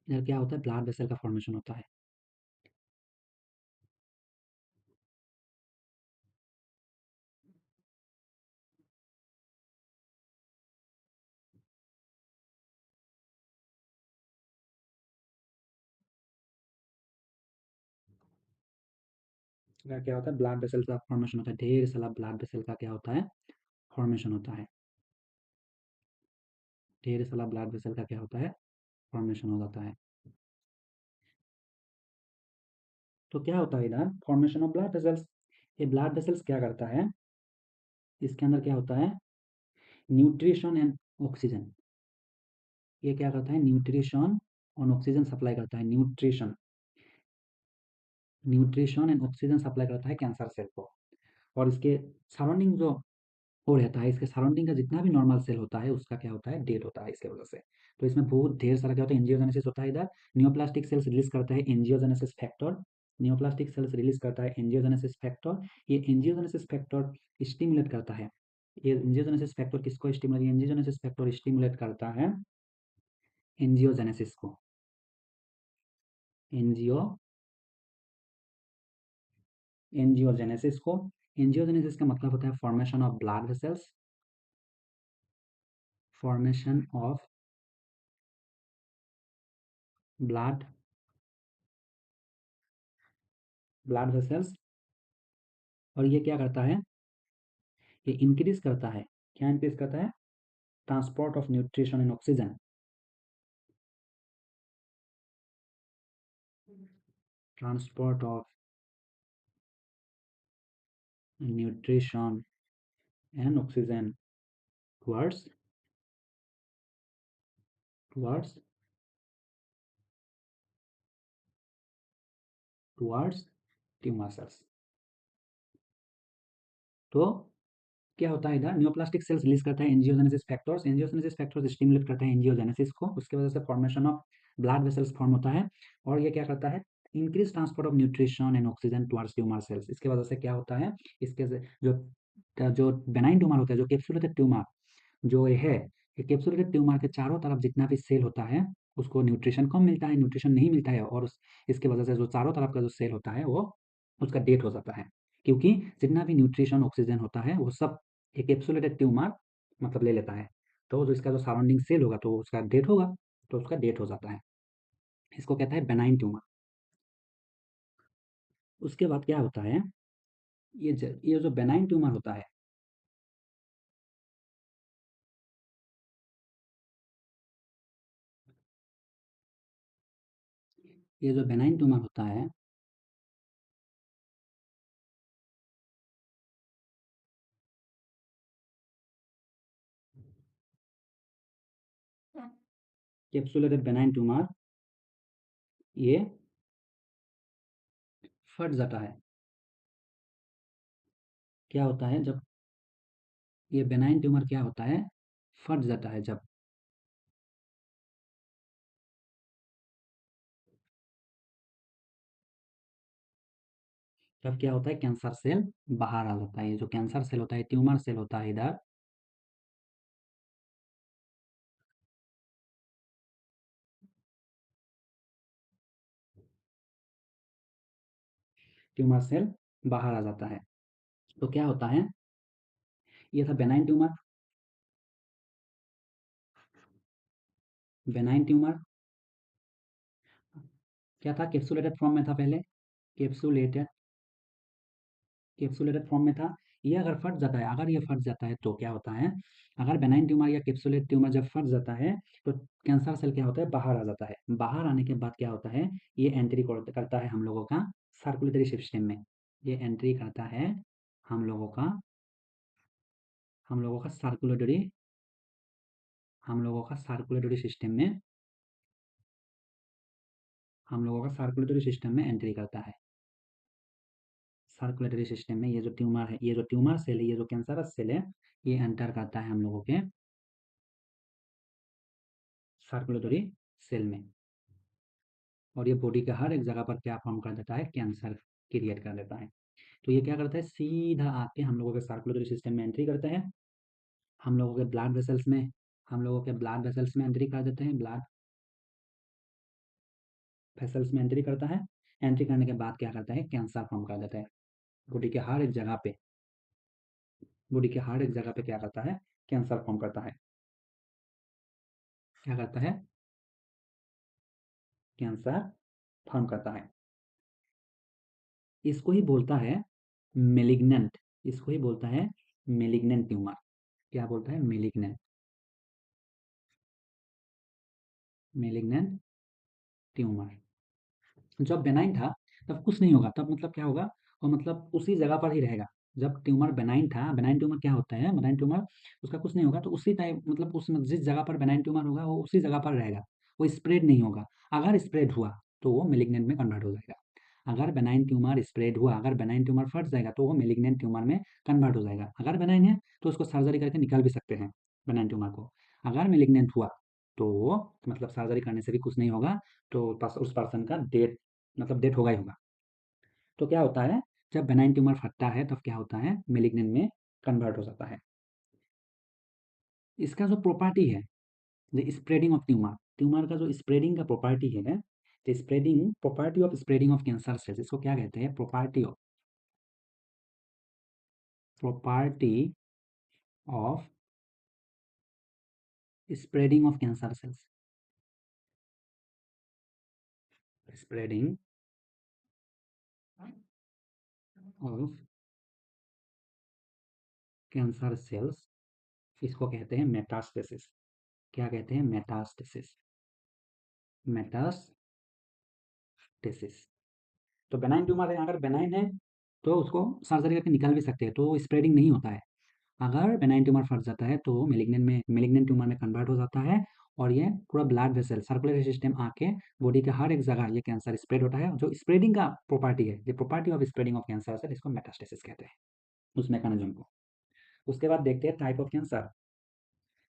इधर क्या होता है? ब्लड वेसल का फॉर्मेशन होता है। इधर क्या होता है? ब्लड वेसल का फॉर्मेशन होता है, ढेर सारा ब्लड वेसल का क्या होता है? फॉर्मेशन होता है। ढेर सारा ब्लड वेसल का क्या होता है? फॉर्मेशन हो जाता है। तो क्या होता है इधर? Formation of blood vessels. ये ब्लड वेसल्स क्या करता है? इसके अंदर क्या होता है? Nutrition and oxygen. ये क्या करता है? न्यूट्रिशन और ऑक्सीजन सप्लाई करता है। न्यूट्रिशन एंड ऑक्सीजन सप्लाई करता है कैंसर सेल को। और इसके सराउंडिंग जो वो रहता है, इसके सराउंडिंग का जितना भी नॉर्मल सेल होता है उसका क्या होता है? डेड होता है इसके वजह से। तो इसमें बहुत ढेर सारा क्या होता है? एंजियोजेनेसिस होता है। इधर नियोप्लास्टिक सेल्स रिलीज करता है angiogenesis factor. Neoplastic cells release करता है एंजियोजेनेसिस फैक्टर। ये एंजियोजेनेसिस फैक्टर स्टिमुलेट करता है। ये एंजियोजेनेसिस फैक्टर किसको स्टिमुलेट? एंजियोजेनेसिस फैक्टर स्टिमुलेट करता है एंजियोजेनेसिस को। एंजियो एंजियोजेनेसिस को। एंजियोजेनेसिस का मतलब होता है formation of blood vessels, formation of blood blood vessels. और ये क्या करता है? ये इंक्रीज करता है। क्या इंक्रीज करता है? Transport of nutrition and oxygen. Transport of nutrition and oxygen towards towards towards tumour cells. तो क्या होता है? इधर न्यूप्लास्टिक सेल्स रिलीज करता है angiogenesis factors. Angiogenesis factors stimulate करता है एंजियोजेनेसिस को, उसके वजह से formation of blood vessels form होता है। और ये क्या करता है? Increase transport of nutrition and oxygen towards tumour cells. इसके वजह से क्या होता है, इसके जो जो बेनाइन ट्यूमर होता है, जो कैप्सुलेटेड ट्यूमर जो ये है, ये कैप्सुलेटेड ट्यूमर के चारों तरफ जितना भी सेल होता है उसको न्यूट्रिशन कम मिलता है, न्यूट्रिशन नहीं मिलता है, और इसके वजह से जो चारों तरफ का जो सेल होता है वो उसका डेथ हो जाता है, क्योंकि जितना भी न्यूट्रिशन ऑक्सीजन होता है वो सब एक कैप्सुलेटेड ट्यूमर मतलब ले लेता है। तो जो इसका जो सराउंडिंग सेल होगा तो उसका डेथ होगा, तो उसका डेथ हो जाता है। इसको कहता है बेनाइन ट्यूमर। उसके बाद क्या होता है, ये जो बेनाइन ट्यूमर होता है, ये जो बेनाइन ट्यूमर होता है, कैप्सुलेटेड बेनाइन ट्यूमर, ये फट जाता है। क्या होता है जब ये बेनाइन ट्यूमर क्या होता है, फट जाता है जब, क्या होता है, कैंसर सेल बाहर आ जाता है। ये जो कैंसर सेल होता है, ट्यूमर सेल होता है इधर, ट्यूमर सेल बाहर आ जाता है। तो क्या होता है, ये था बेनाइन ट्यूमर। बेनाइन ट्यूमर क्या था, कैप्सुलेटेड फॉर्म में था पहले, कैप्सुलेटेड कैप्सुलेटेड फॉर्म में था। ये अगर फट जाता है, अगर ये फट जाता है तो क्या होता है, अगर बेनाइन ट्यूमर या कैप्सुलेट ट्यूमर जब फट जाता है तो कैंसर सेल क्या होता है, बाहर आ जाता है। बाहर आने के बाद क्या होता है, ये एंट्री करता है हम लोगों का सर्कुलेटरी सिस्टम में। ये एंट्री करता है हम लोगों का हम लोगों का सर्कुलेटरी हम लोगों का सर्कुलेटरी सिस्टम में हम लोगों का सर्कुलेटरी सिस्टम में एंट्री करता है। सर्कुलेटरी सिस्टम में ये जो ट्यूमर है, ये जो ट्यूमर सेल है, ये जो कैंसरस सेल है, ये एंटर करता है हम लोगों के सर्कुलेटरी सेल में, और ये बॉडी के हर एक जगह पर क्या फॉर्म कर देता है, कैंसर क्रिएट कर देता है। तो ये क्या करता है, सीधा आके हम लोगों के सर्कुलेटरी सिस्टम में एंट्री करते हैं, हम लोगों के ब्लड वेसल्स में हम लोगों के ब्लड वेसल्स में एंट्री कर देते हैं, ब्लड वेसल्स में एंट्री करता है। एंट्री करने के बाद क्या करता है, कैंसर फॉर्म कर देता है। बॉडी के हर एक जगह पे बॉडी के हर एक जगह पे क्या करता है, कैंसर फॉर्म करता है। क्या करता है, कैंसर फॉर्म करता है। इसको ही बोलता है मेलिग्नेंट। इसको ही बोलता है मेलिग्नेंट ट्यूमर। क्या बोलता है, मेलिग्नेंट मेलिग्नेंट ट्यूमर। जब बेनाइन था तब कुछ नहीं होगा, तब मतलब क्या होगा, वो मतलब उसी जगह पर ही रहेगा। जब ट्यूमर बेनाइन था, बेनाइन ट्यूमर क्या होता है, बेनाइन ट्यूमर उसका कुछ नहीं होगा, तो उसी टाइम मतलब उस जिस जगह पर बेनाइन ट्यूमर होगा वो उसी जगह पर रहेगा, वो स्प्रेड नहीं होगा। अगर स्प्रेड हुआ तो वो मेलिग्नेंट में कन्वर्ट हो जाएगा। अगर बेनाइन ट्यूमर स्प्रेड हुआ, अगर बेनाइन ट्यूमर फट जाएगा तो वो मेलिग्नेंट ट्यूमर में कन्वर्ट हो जाएगा। अगर बेनाइन है तो उसको सर्जरी करके निकाल भी सकते हैं बेनाइन ट्यूमर को। अगर मेलिग्नेंट हुआ तो वो मतलब सर्जरी करने से भी कुछ नहीं होगा, तो उस पर्सन का डेथ मतलब डेथ होगा ही होगा। तो क्या होता है, जब बेनाइन ट्यूमर फटता है तब क्या होता है, मेलिग्नेंट में कन्वर्ट हो जाता है। इसका जो प्रॉपर्टी है, the spreading of tumour, tumour का जो स्प्रेडिंग का प्रॉपर्टी है, the spreading property of spreading of cancer sales, इसको क्या कहते हैं, property of spreading of cancer sales. Spreading of cancer sales, इसको कहते हैं मेटास्टेसिस। क्या कहते हैं, मेटास्टेसिस। मेटास्टेसिस। तो बेनाइन ट्यूमर है, अगर बेनाइन है तो उसको सर्जरी करके निकाल भी सकते हैं, तो स्प्रेडिंग नहीं होता है। अगर बेनाइन ट्यूमर फट जाता है तो मेलिग्नेंट ट्यूमर में कन्वर्ट हो जाता है, और ये पूरा ब्लड वेसल सर्कुलेटरी सिस्टम आके बॉडी के हर एक जगह ये कैंसर स्प्रेड होता है। जो स्प्रेडिंग का प्रॉपर्टी है, जो property of spreading of cancer cell, इसको मेटास्टेसिस कहते हैं, उस मैकेनिज्म को। उसके बाद देखते हैं टाइप ऑफ कैंसर।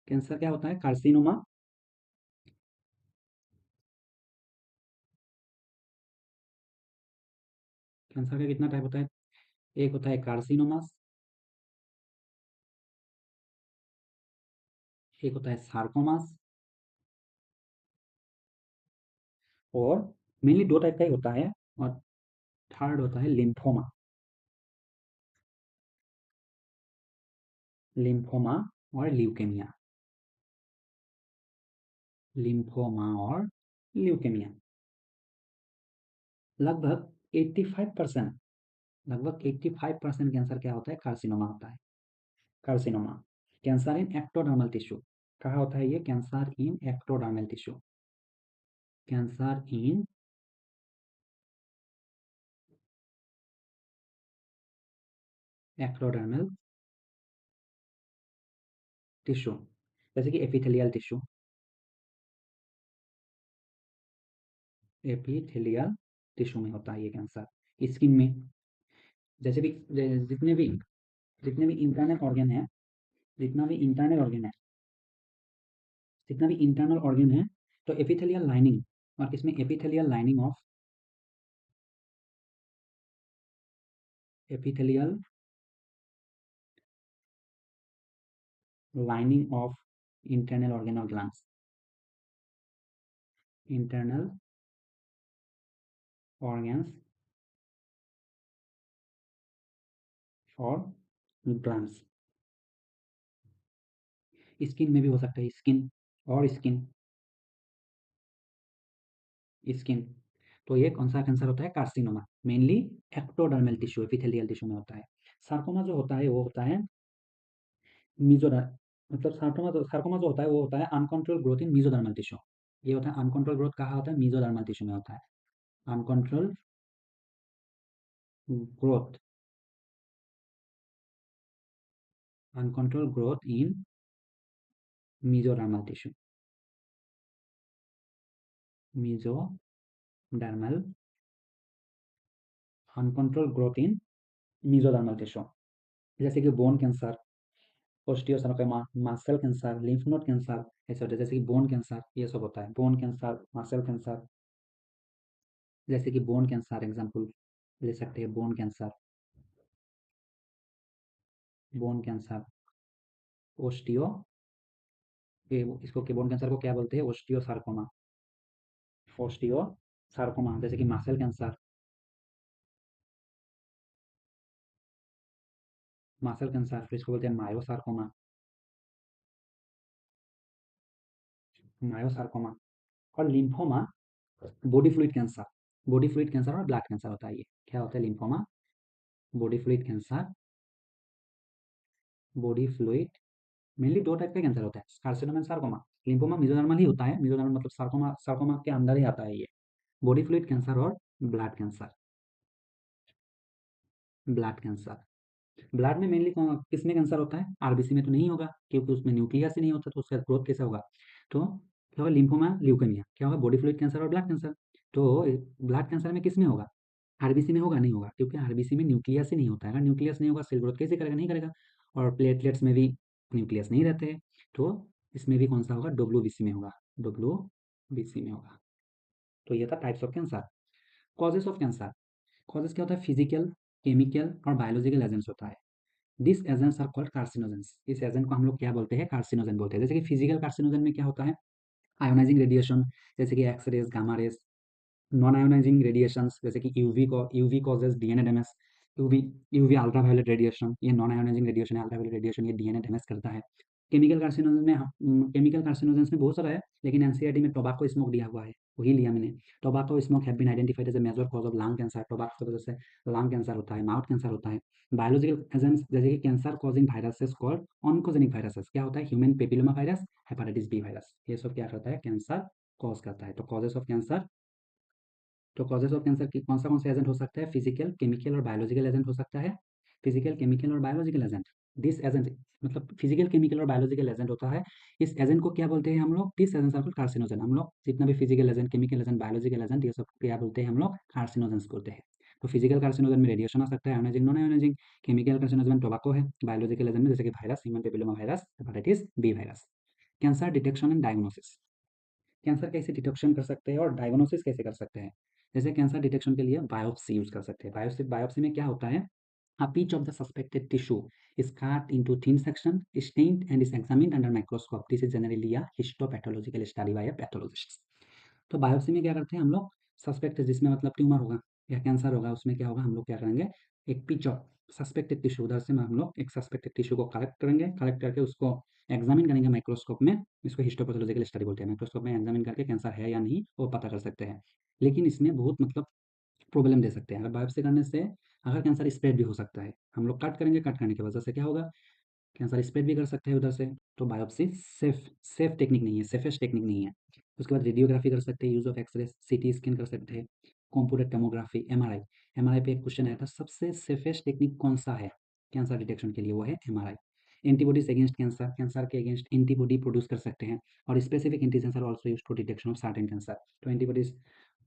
कैंसर क्या होता है, कार्सिनोमा, कैंसर का कितना टाइप होता है? एक होता है कार्सिनोमास, एक होता है सार्कोमास, और मेनली दो टाइप का ही होता है, और थर्ड होता है लिम्फोमा। लिम्फोमा और ल्यूकेमिया। लिम्फोमा और ल्यूकेमिया। लगभग 85%, लगभग 85% कैंसर क्या होता है? कार्सिनोमा होता है। Carcinoma, cancer in ectodermal tissue. कहाँ होता है ये? Cancer in ectodermal tissue. Cancer in ectodermal tissue, जैसे कि एपिथेलियल टिश्यू। एपिथेलियल टिश्यू में होता है ये कैंसर। स्किन में, जैसे भी जितने भी इंटरनल ऑर्गन है, जितना भी इंटरनल ऑर्गन है, जितना भी इंटरनल ऑर्गन है, तो एपिथेलियल लाइनिंग, और किसमें? Epithelial lining of, epithelial lining of internal organ और ग्लैंड्स। इंटरनल ऑर्गन्स और ग्लैंड्स। स्किन में भी हो सकता है, स्किन और स्किन। तो ये कौन सा कैंसर होता है? Carcinoma, mainly ectodermal tissue, epithelial tissue में होता है। सार्कोमा जो होता है वो होता है मीजोडर, मतलब सार्कोमा जो होता है वो होता है uncontrol growth in mesodermal tissue. ये होता है अनकंट्रोल ग्रोथ, कहाँ होता है? मीजोडर्मल टिश्यू में होता है। Uncontrol growth, uncontrolled growth in mesodermal tissue. Mesodermal, uncontrolled growth in mesodermal tissue, जैसे कि bone cancer, osteosarcoma, muscle cancer, lymph node cancer, ऐसे होते हैं। जैसे कि बोन कैंसर, ये सब होता है। बोन कैंसर, मसल कैंसर, जैसे कि बोन कैंसर एग्जांपल ले सकते हैं। Bone cancer, bone cancer, osteo, इसको के बोन कैंसर को क्या बोलते हैं? ओस्टियोसार्कोमा, ओस्टियोसार्कोमा। जैसे कि मसल कैंसर, मसल कैंसर, फिर इसको बोलते हैं मायोसार्कोमा, मायोसार्कोमा। और lymphoma, body fluid cancer, body fluid cancer और ब्लड कैंसर होता है। ये क्या होता है? Lymphoma, body fluid cancer, body fluid. Mainly दो टाइप का कैंसर होता है, carcinoma and sarcoma. Lymphoma mesodermal ही होता है, मेसोडर्मल मतलब सार्कोमा, सार्कोमा के अंदर ही आता है ये। बॉडी फ्लूइड कैंसर और blood cancer. Blood cancer, blood में मेनली किस में कैंसर होता है? आरबीसी में तो नहीं होगा, क्योंकि उसमें न्यूक्लियस ही नहीं होता, तो उसका ग्रोथ कैसे होगा? तो क्या होगा? Lymphoma, leukaemia. क्या होगा? बॉडी फ्लूइड कैंसर और ब्लड कैंसर। तो ब्लड कैंसर में किस में होगा? आरबीसी में होगा? नहीं होगा, क्योंकि आरबीसी में न्यूक्लियस ही नहीं होता है। अगर न्यूक्लियस नहीं होगा, सेल ग्रोथ कैसे करेगा? नहीं करेगा। और प्लेटलेट्स में भी न्यूक्लियस नहीं रहते हैं। तो इसमें भी कौन सा होगा? डब्ल्यूबीसी में होगा, डब्ल्यूबीसी में होगा। तो ये था types of cancer. Causes of cancer, causes क्या होता है? फिजिकल, केमिकल और बायोलॉजिकल एजेंट्स होता है। This agents are called carcinogens. इस एजेंट को हम लोग क्या बोलते हैं? कार्सिनोजन बोलते हैं। जैसे कि फिजिकल कार्सिनोजन में क्या होता है? आयोनाइजिंग रेडिएशन, जैसे कि X rays, gamma rays. Non ionising radiations, जैसे कि UV causes DNA damage. UV UV ultraviolet radiation, ये नॉन आयोनाइजिंग रेडिएशन है। अल्ट्रावायलेट रेडिएशन ये डीएनए डैमेज करता है। केमिकल कार्सिनोजेंस में, केमिकल कार्सिनोजेंस में बहुत सारा है, लेकिन एनसीईआरटी में टोबैको स्मोक दिया हुआ है, वही लिया मैंने। Tobacco smoke have been identified as a major cause of lung cancer. Tobacco की वजह से लंग कैंसर होता है, माउथ कैंसर होता है। बायोलॉजिकल एजेंट्स, जैसे कि cancer causing viruses called oncogenic viruses. क्या होता है? Human papilloma virus, hepatitis B virus, ये सब क्या करता है? कैंसर कॉज करता है। तो कॉजेस ऑफ कैंसर, तो कॉजेज ऑफ कैंसर की कौन सा एजेंट हो सकता है? फिजिकल, केमिकल और बायोलॉजिकल एजेंट हो सकता है। फिजिकल, केमिकल और बायोलॉजिकल एजेंट। दिस एजेंट, मतलब फिजिकल, केमिकल और बायोलॉजिकल एजेंट होता है। इस एजेंट को क्या बोलते हैं हम लोग? This agent are called carcinogen. हम लोग जितना भी physical agent, chemical agent, biological agent, ये सब क्या बोलते हैं हम लोग? कार्सिनोजेंस बोलते हैं। तो फिजिकल कार्सिनोजन में रेडिएशन आ सकता है, ionising, non ionising. Chemical carcinogen में टोबैको है। बायोलॉजिकल एजेंट में जैसे कि virus, human papilloma virus, hepatitis B virus. Cancer detection and diagnosis, cancer कैसे डिटेक्शन कर सकते हैं और डायग्नोसिस कैसे कर सकते हैं। जैसे कैंसर डिटेक्शन के लिए बायोप्सी यूज कर सकते हैं। बायोप्सी में क्या होता है, a piece of the suspected tissue is cut into thin section, stained and is examined under microscope. This is generally a histopathological study by a pathologist. तो बायोप्सी में क्या करते हैं हम लोग, सस्पेक्ट जिसमें मतलब ट्यूमर होगा या कैंसर होगा, उसमें क्या होगा, हम लोग क्या करेंगे, एक पिच ऑफ सस्पेक्टेड टिश्यू, उधर से हम लोग एक सस्पेक्टेड टिश्यू को कलेक्ट करेंगे, कलेक्ट करके उसको एग्जामिन करेंगे माइक्रोस्कोप में। इसको हिस्टोपैथोलॉजिकल स्टडी बोलते हैं। माइक्रोस्कोप में एग्जामिन करके कैंसर है या नहीं वो पता कर सकते हैं। लेकिन इसमें बहुत मतलब प्रॉब्लम दे सकते हैं। अगर बायोप्सी करने से अगर कैंसर स्प्रेड भी हो सकता है। हम लोग कट करेंगे, कट करने की वजह से क्या होगा, कैंसर स्प्रेड भी कर सकते हैं उधर से। तो बायोप्सी सेफ टेक्निक नहीं है, सेफेस्ट टेक्निक नहीं है। उसके बाद रेडियोग्राफी कर सकते हैं, use of X-ray, CT scan कर सकते हैं, कंप्यूटर टोमोग्राफी, एमआरआई। एमआरआई पे एक क्वेश्चन आया था, सबसे सेफेस्ट टेक्निक कौन सा है कैंसर डिटेक्शन के लिए, वो है MRI. Antibodies against cancer, cancer के अगेंस्ट एंटीबॉडी प्रोड्यूस कर सकते हैं। और specific antigens are also used for detection of certain cancer. तो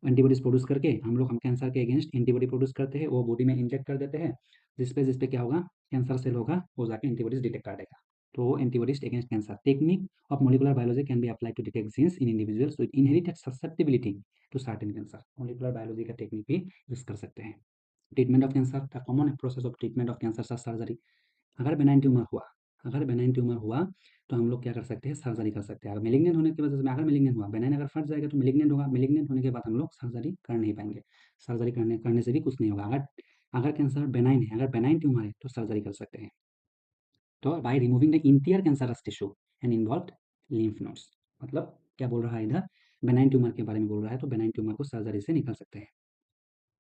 एंटीबॉडीज प्रोड्यूस करके हम कैंसर के अगेंस्ट एंटीबॉडी प्रोड्यूस करते हैं, वो बॉडी में इंजेक्ट कर देते हैं, जिसपे क्या होगा, कैंसर सेल होगा, वो जाके एंटीबॉडीज डिटेक्ट कर देगा। तो antibodies against cancer technique of molecular biology can be applied to detect genes in individuals with inherited susceptibility to certain cancer. Molecular biology का टेक्निक भी यूज कर सकते हैं। Treatment of cancer, the common process of treatment of cancer surgery. अगर benign tumour हुआ, तो हम लोग क्या कर सकते हैं, सर्जरी कर सकते हैं। अगर मेलिग्नेंट होने की वजह से, अगर मेलिग्नेंट हुआ, बेनाइन अगर फट जाएगा तो मेलिग्नेंट होगा, मेलिग्नेंट होने के बाद हम लोग सर्जरी कर नहीं पाएंगे। सर्जरी करने से भी कुछ नहीं होगा। अगर कैंसर बेनाइन है, अगर बेनाइन ट्यूमर है तो सर्जरी कर सकते हैं। तो by removing the interior cancerous tissue and involve lymph nodes. मतलब क्या बोल रहा है इधर, बेनाइन ट्यूमर के बारे में बोल रहा है, तो बेनाइन ट्यूमर को सर्जरी से निकल सकते हैं।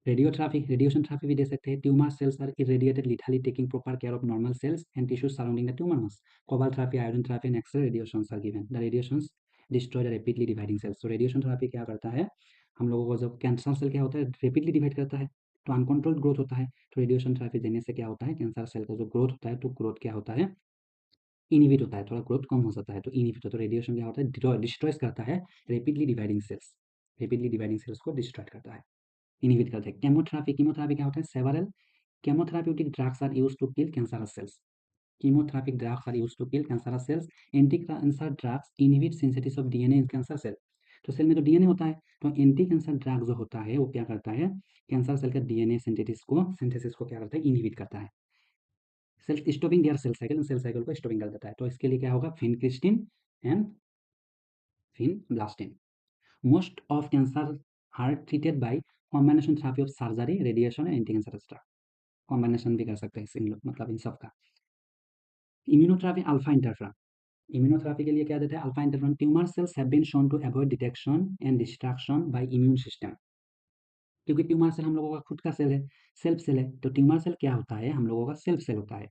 रेडिएशन थेरेपी भी दे सकते हैं। Tumour cells are irradiated lethally taking proper care of normal cells and tissues surrounding the tumour mass. Cobalt therapy, iodine therapy and X ray radiations are given. The radiations destroy the rapidly dividing cells. तो radiation therapy क्या करता है, हम लोगों को जब cancer cell क्या होता है, रैपिडली डिवाइड करता है, तो अनकंट्रोल्ड ग्रोथ होता है। तो रेडिएशन थेरेपी देने से क्या होता है, कैंसर सेल का जो ग्रोथ होता है, तो ग्रोथ क्या होता है, इनहिबिट होता है, थोड़ा ग्रोथ कम हो सकता है, तो इनहिबिट होता है। तो रेडिएशन क्या होता है, डिस्ट्रॉय करता है rapidly dividing sales, rapidly dividing sales को डिस्ट्रॉय करता है, इनहिबिट करता है। कीमोथेरेपी क्या होता है, several chemotherapeutic drugs are used to kill cancerous cells. Chemotherapeutic drugs are used to kill cancerous cells. Anti-cancer drugs inhibit synthesis of DNA in cancer cell. तो cell में तो डीएनए होता है, तो एंटी कैंसर ड्रग जो होता है वो क्या करता है, कैंसर सेल का डीएनए सिंथेसिस को क्या करता है, इनहिबिट करता है। Cell stopping their cell cycle को स्टॉपिंग कर देता है। तो इसके लिए क्या होगा, vincristine and vinblastine. Most of cancer are treated by combination therapy of surgery, radiation and anti cancer drug. Combination भी कर सकते हैं मतलब इन सब का। Immunotherapy, alpha interferon. इम्यूनोथेरेपी के लिए क्या देते हैं, alpha interferon. Tumour cells have been shown to avoid detection and destruction by immune system. क्योंकि ट्यूमर सेल हम लोगों का खुद का सेल है, सेल्फ सेल है। तो ट्यूमर सेल क्या होता है, हम लोगों का सेल्फ सेल होता है।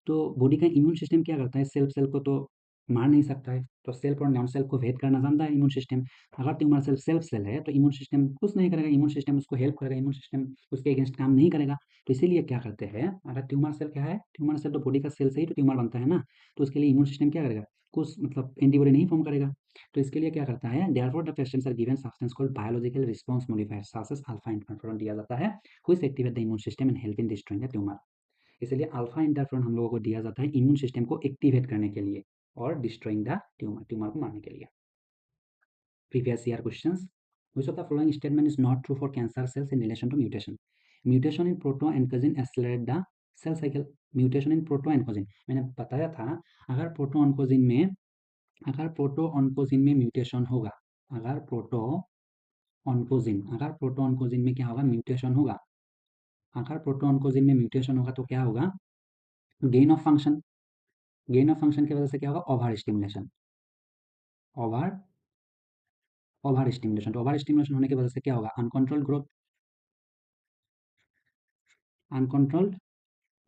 तो बॉडी का इम्यून सिस्टम क्या करता है, सेल्फ सेल को तो मार नहीं सकता है, तो सेल्फ और नॉन सेल्फ को भेद करना जानता है इम्यून सिस्टम। अगर ट्यूमर सेल सेल्फ सेल है तो इम्यून सिस्टम कुछ नहीं करेगा, इम्यून सिस्टम उसको हेल्प करेगा, इम्यून सिस्टम उसके अगेंस्ट काम नहीं करेगा। तो इसीलिए क्या करते हैं, अगर ट्यूमर सेल क्या है, ट्यूमर सेल तो बॉडी का सेल से ही तो ट्यूमर बनता है ना, तो उसके लिए इम्यून सिस्टम क्या करेगा, कुछ मतलब एंटीबॉडी नहीं फॉर्म करेगा। तो इसके लिए क्या करता है, therefore the patients are given substance called biological response modifier such as alpha interferon दिया जाता है, which activate the immune system and help in destroying the tumour. इसलिए अल्फा इंटरफेरॉन हम लोगों को दिया जाता है इम्यून सिस्टम को एक्टिवेट करने के लिए और डिस्ट्रॉइंग द ट्यूमर को मारने के लिए। Previous year questions, which of the following statement is not true for cancer cells in relation to mutation. Mutation in protooncogene accelerate the cell cycle. Mutation in protooncogene, मैंने बताया था, अगर प्रोटोएन्कोजिन में mutation होगा, अगर प्रोटोएन्कोजिन में क्या होगा, म्यूटेशन होगा, अगर प्रोटोएन्कोजिन में म्यूटेशन होगा तो क्या होगा, gain of function. Gain of function की वजह से क्या होगा, over stimulation. Over over stimulation, तो ओवर स्टिमुलेशन होने की वजह से क्या होगा, अनकंट्रोल्ड ग्रोथ, अनकंट्रोल्ड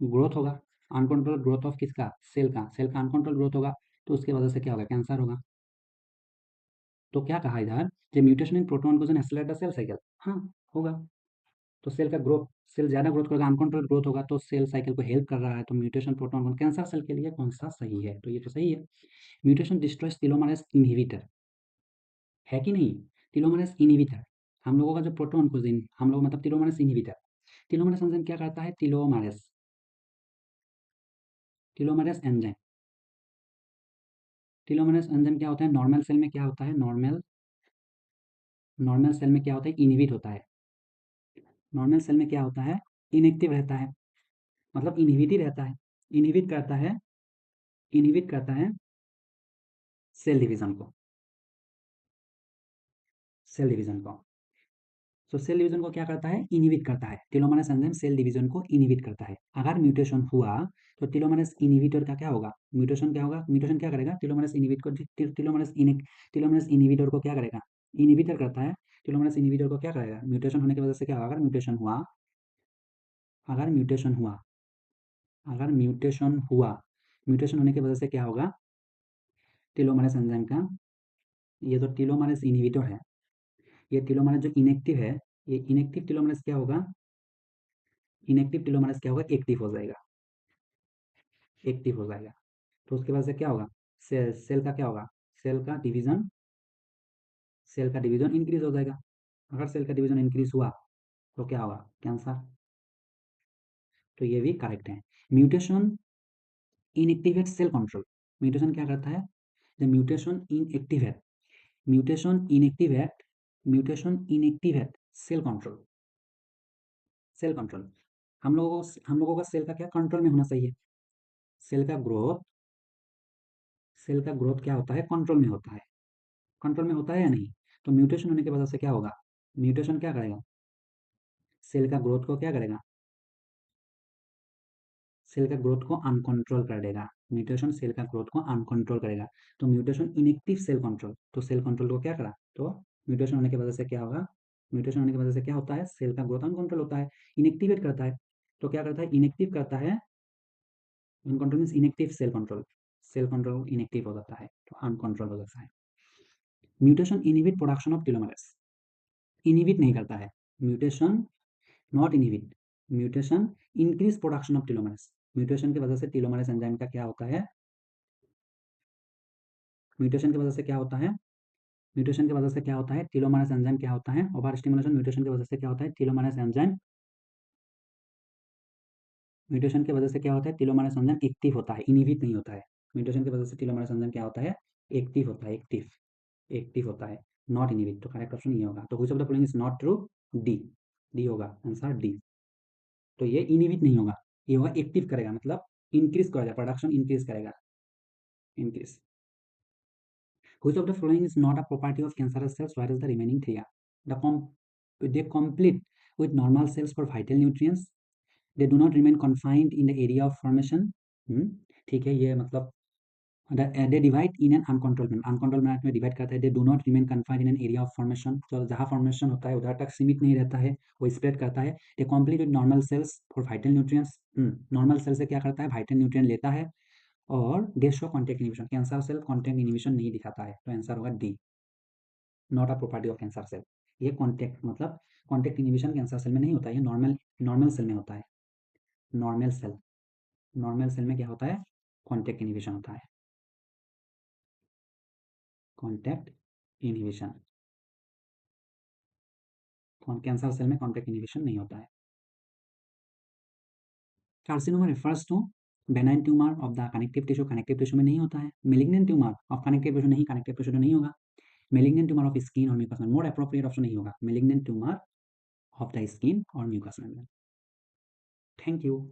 ग्रोथ होगा। अनकंट्रोल्ड ग्रोथ ऑफ किसका, सेल का अनकंट्रोल्ड ग्रोथ होगा, तो उसकी वजह से क्या होगा, कैंसर होगा। तो क्या कहा इधर, कि म्यूटेशन इन प्रोटोन को एक्सेलरेट द सेल साइकिल, हाँ होगा। तो सेल का ग्रोथ, सेल ज्यादा ग्रोथ करेगा, अनकंट्रोल्ड ग्रोथ होगा, तो सेल साइकिल को हेल्प कर रहा है। तो म्यूटेशन प्रोटोन कैंसर सेल के लिए कौन सा सही है, तो ये तो सही है। म्यूटेशन डिस्ट्रॉयज टेलोमेरेज इनहिबिटर, है कि नहीं, टेलोमेरेज इनहिबिटर। हम लोगों का जो प्रोटोन को हम लोग मतलब टेलोमेरेज इनहिबिटर, टेलोमेरेज एंजाइम क्या करता है, टेलोमेरेज एंजाइम, टेलोमेरेज एंजाइम क्या होता है, नॉर्मल सेल में क्या होता है, नॉर्मल नॉर्मल सेल में क्या होता है, इनहिबिट होता है। नॉर्मल सेल में क्या होता है, इनएक्टिव रहता है, मतलब इनहिबिट ही रहता है, इनहिबिट करता है, इनहिबिट करता है सेल डिवीजन को, सेल डिवीजन को। तो सेल डिवीजन को क्या करता है, इनहिबिट करता है। टेलोमेरेस एंजाइम सेल डिवीजन को इनहिबिट करता है। अगर म्यूटेशन हुआ तो टेलोमेरेस इनहिबिटर का क्या होगा, म्यूटेशन क्या होगा, म्यूटेशन क्या करेगा, टेलोमेरेस इनहिबिट को, टेलोमेरेस इनहिबिटर को क्या करेगा, इनहिबिटर करता है। टेलोमेरेस इनहिबिटर को क्या करेगा, म्यूटेशन होने की वजह से क्या होगा, अगर म्यूटेशन हुआ, अगर म्यूटेशन हुआ, अगर म्यूटेशन हुआ, म्यूटेशन होने की वजह से क्या होगा, टेलोमेरेस एंजाइम का, ये जो टेलोमेरेस इनहिबिटर है, ये टेलोमेरेस जो इनएक्टिव है, ये इनएक्टिव टेलोमेरेस क्या होगा, इनएक्टिव टेलोमेरेस क्या होगा, एक्टिव हो जाएगा, एक्टिव हो जाएगा। तो उसके बाद से क्या होगा, सेल का क्या होगा, सेल का डिवीजन, सेल का डिवीजन इंक्रीज हो जाएगा। अगर सेल का डिवीजन इंक्रीज हुआ तो क्या होगा, कैंसर। तो ये भी करेक्ट है। Mutation inactivate cell control, mutation क्या करता है, the mutation inactivate, mutation inactivate, mutation inactivate cell control, cell control. हम लोगों का सेल का क्या कंट्रोल में होना चाहिए, सेल का ग्रोथ, सेल का ग्रोथ क्या होता है, कंट्रोल में होता है, कंट्रोल में होता है या नहीं। तो म्यूटेशन होने की वजह से क्या होगा, म्यूटेशन क्या करेगा, सेल का ग्रोथ को क्या करेगा, सेल का ग्रोथ को अनकंट्रोल कर देगा। म्यूटेशन सेल का ग्रोथ को अनकंट्रोल करेगा। तो म्यूटेशन इनएक्टिव सेल कंट्रोल, तो सेल कंट्रोल को क्या करा, तो म्यूटेशन होने की वजह से क्या होगा, म्यूटेशन होने की वजह से क्या होता है, सेल का ग्रोथ अनकंट्रोल होता है, इनएक्टिवेट करता है। तो क्या करता है, इनएक्टिव करता है, uncontrol means inactive cell control, cell control inactive हो जाता है, तो अनकंट्रोल हो जाता है। Mutation inhibit production of telomerase, inhibit नहीं करता है, mutation not inhibit, mutation increase production of telomerase. Mutation की वजह से टेलोमेरेस एंजाइम का क्या होता है, म्यूटेशन की वजह से क्या होता है, म्यूटेशन की वजह से क्या होता है, टेलोमेरेस एंजाइम क्या होता है, ओवर स्टिमुलेशन म्यूटेशन की वजह से क्या होता है, टेलोमेरेस एंजाइम, म्यूटेशन की वजह से क्या होता है, टेलोमेरेस एंजाइम एक्टिव होता है, इनहिबिट नहीं होता है। म्यूटेशन की वजह से टेलोमेरेस एंजाइम क्या होता है, एक्टिव होता है, एक्टिव, एक्टिव होता है, नॉट इनहिबिट। तो करेक्ट ऑप्शन ये होगा। तो which of the following is not true, D, D होगा आंसर, डी। तो ये इनहिबिट नहीं होगा, ये होगा एक्टिव करेगा, मतलब इंक्रीज करेगा, प्रोडक्शन इंक्रीज करेगा, increase. Which of the following is not a property of cancerous cells, whereas the remaining three are? They complete with normal cells for vital nutrients. They do not remain confined in the area of formation. ठीक है, ये मतलब they divide in an uncontrolled manner. Uncontrolled manner में divide करता है. They do not remain confined in an area of formation. तो जहाँ formation होता है उधर तक सीमित नहीं रहता है, वो spread करता है. They complete with normal cells for vital nutrients. normal cell से क्या करता है, vital nutrient लेता है, और they show contact inhibition, cancer cell contact inhibition नहीं दिखाता है। तो आंसर होगा D, not a property of cancer cell. ये कॉन्टेक्ट मतलब कॉन्टेक्ट इनिबिशन कैंसर सेल में नहीं होता है, ये नॉर्मल नॉर्मल सेल में होता है। नॉर्मल सेल, नॉर्मल सेल में क्या होता है, कॉन्टेक्ट इनिबिशन होता है, कॉन्टेक्ट इनिबिशन। कैंसर सेल में कॉन्टेक्ट इनिबिशन नहीं होता है। Carcinoma refers to benign tumour of the connective tissue, connective tissue में नहीं होता है। Malignant tumour of connective tissue नहीं, कनेक्टिव टिश्यू तो नहीं होगा। मेलिग्नेंट ट्यूमर ऑफ स्किन और म्यूकस, मोर अप्रोप्रिएट ऑप्शन नहीं होगा, malignant tumour of the skin or mucous membrane. Thank you.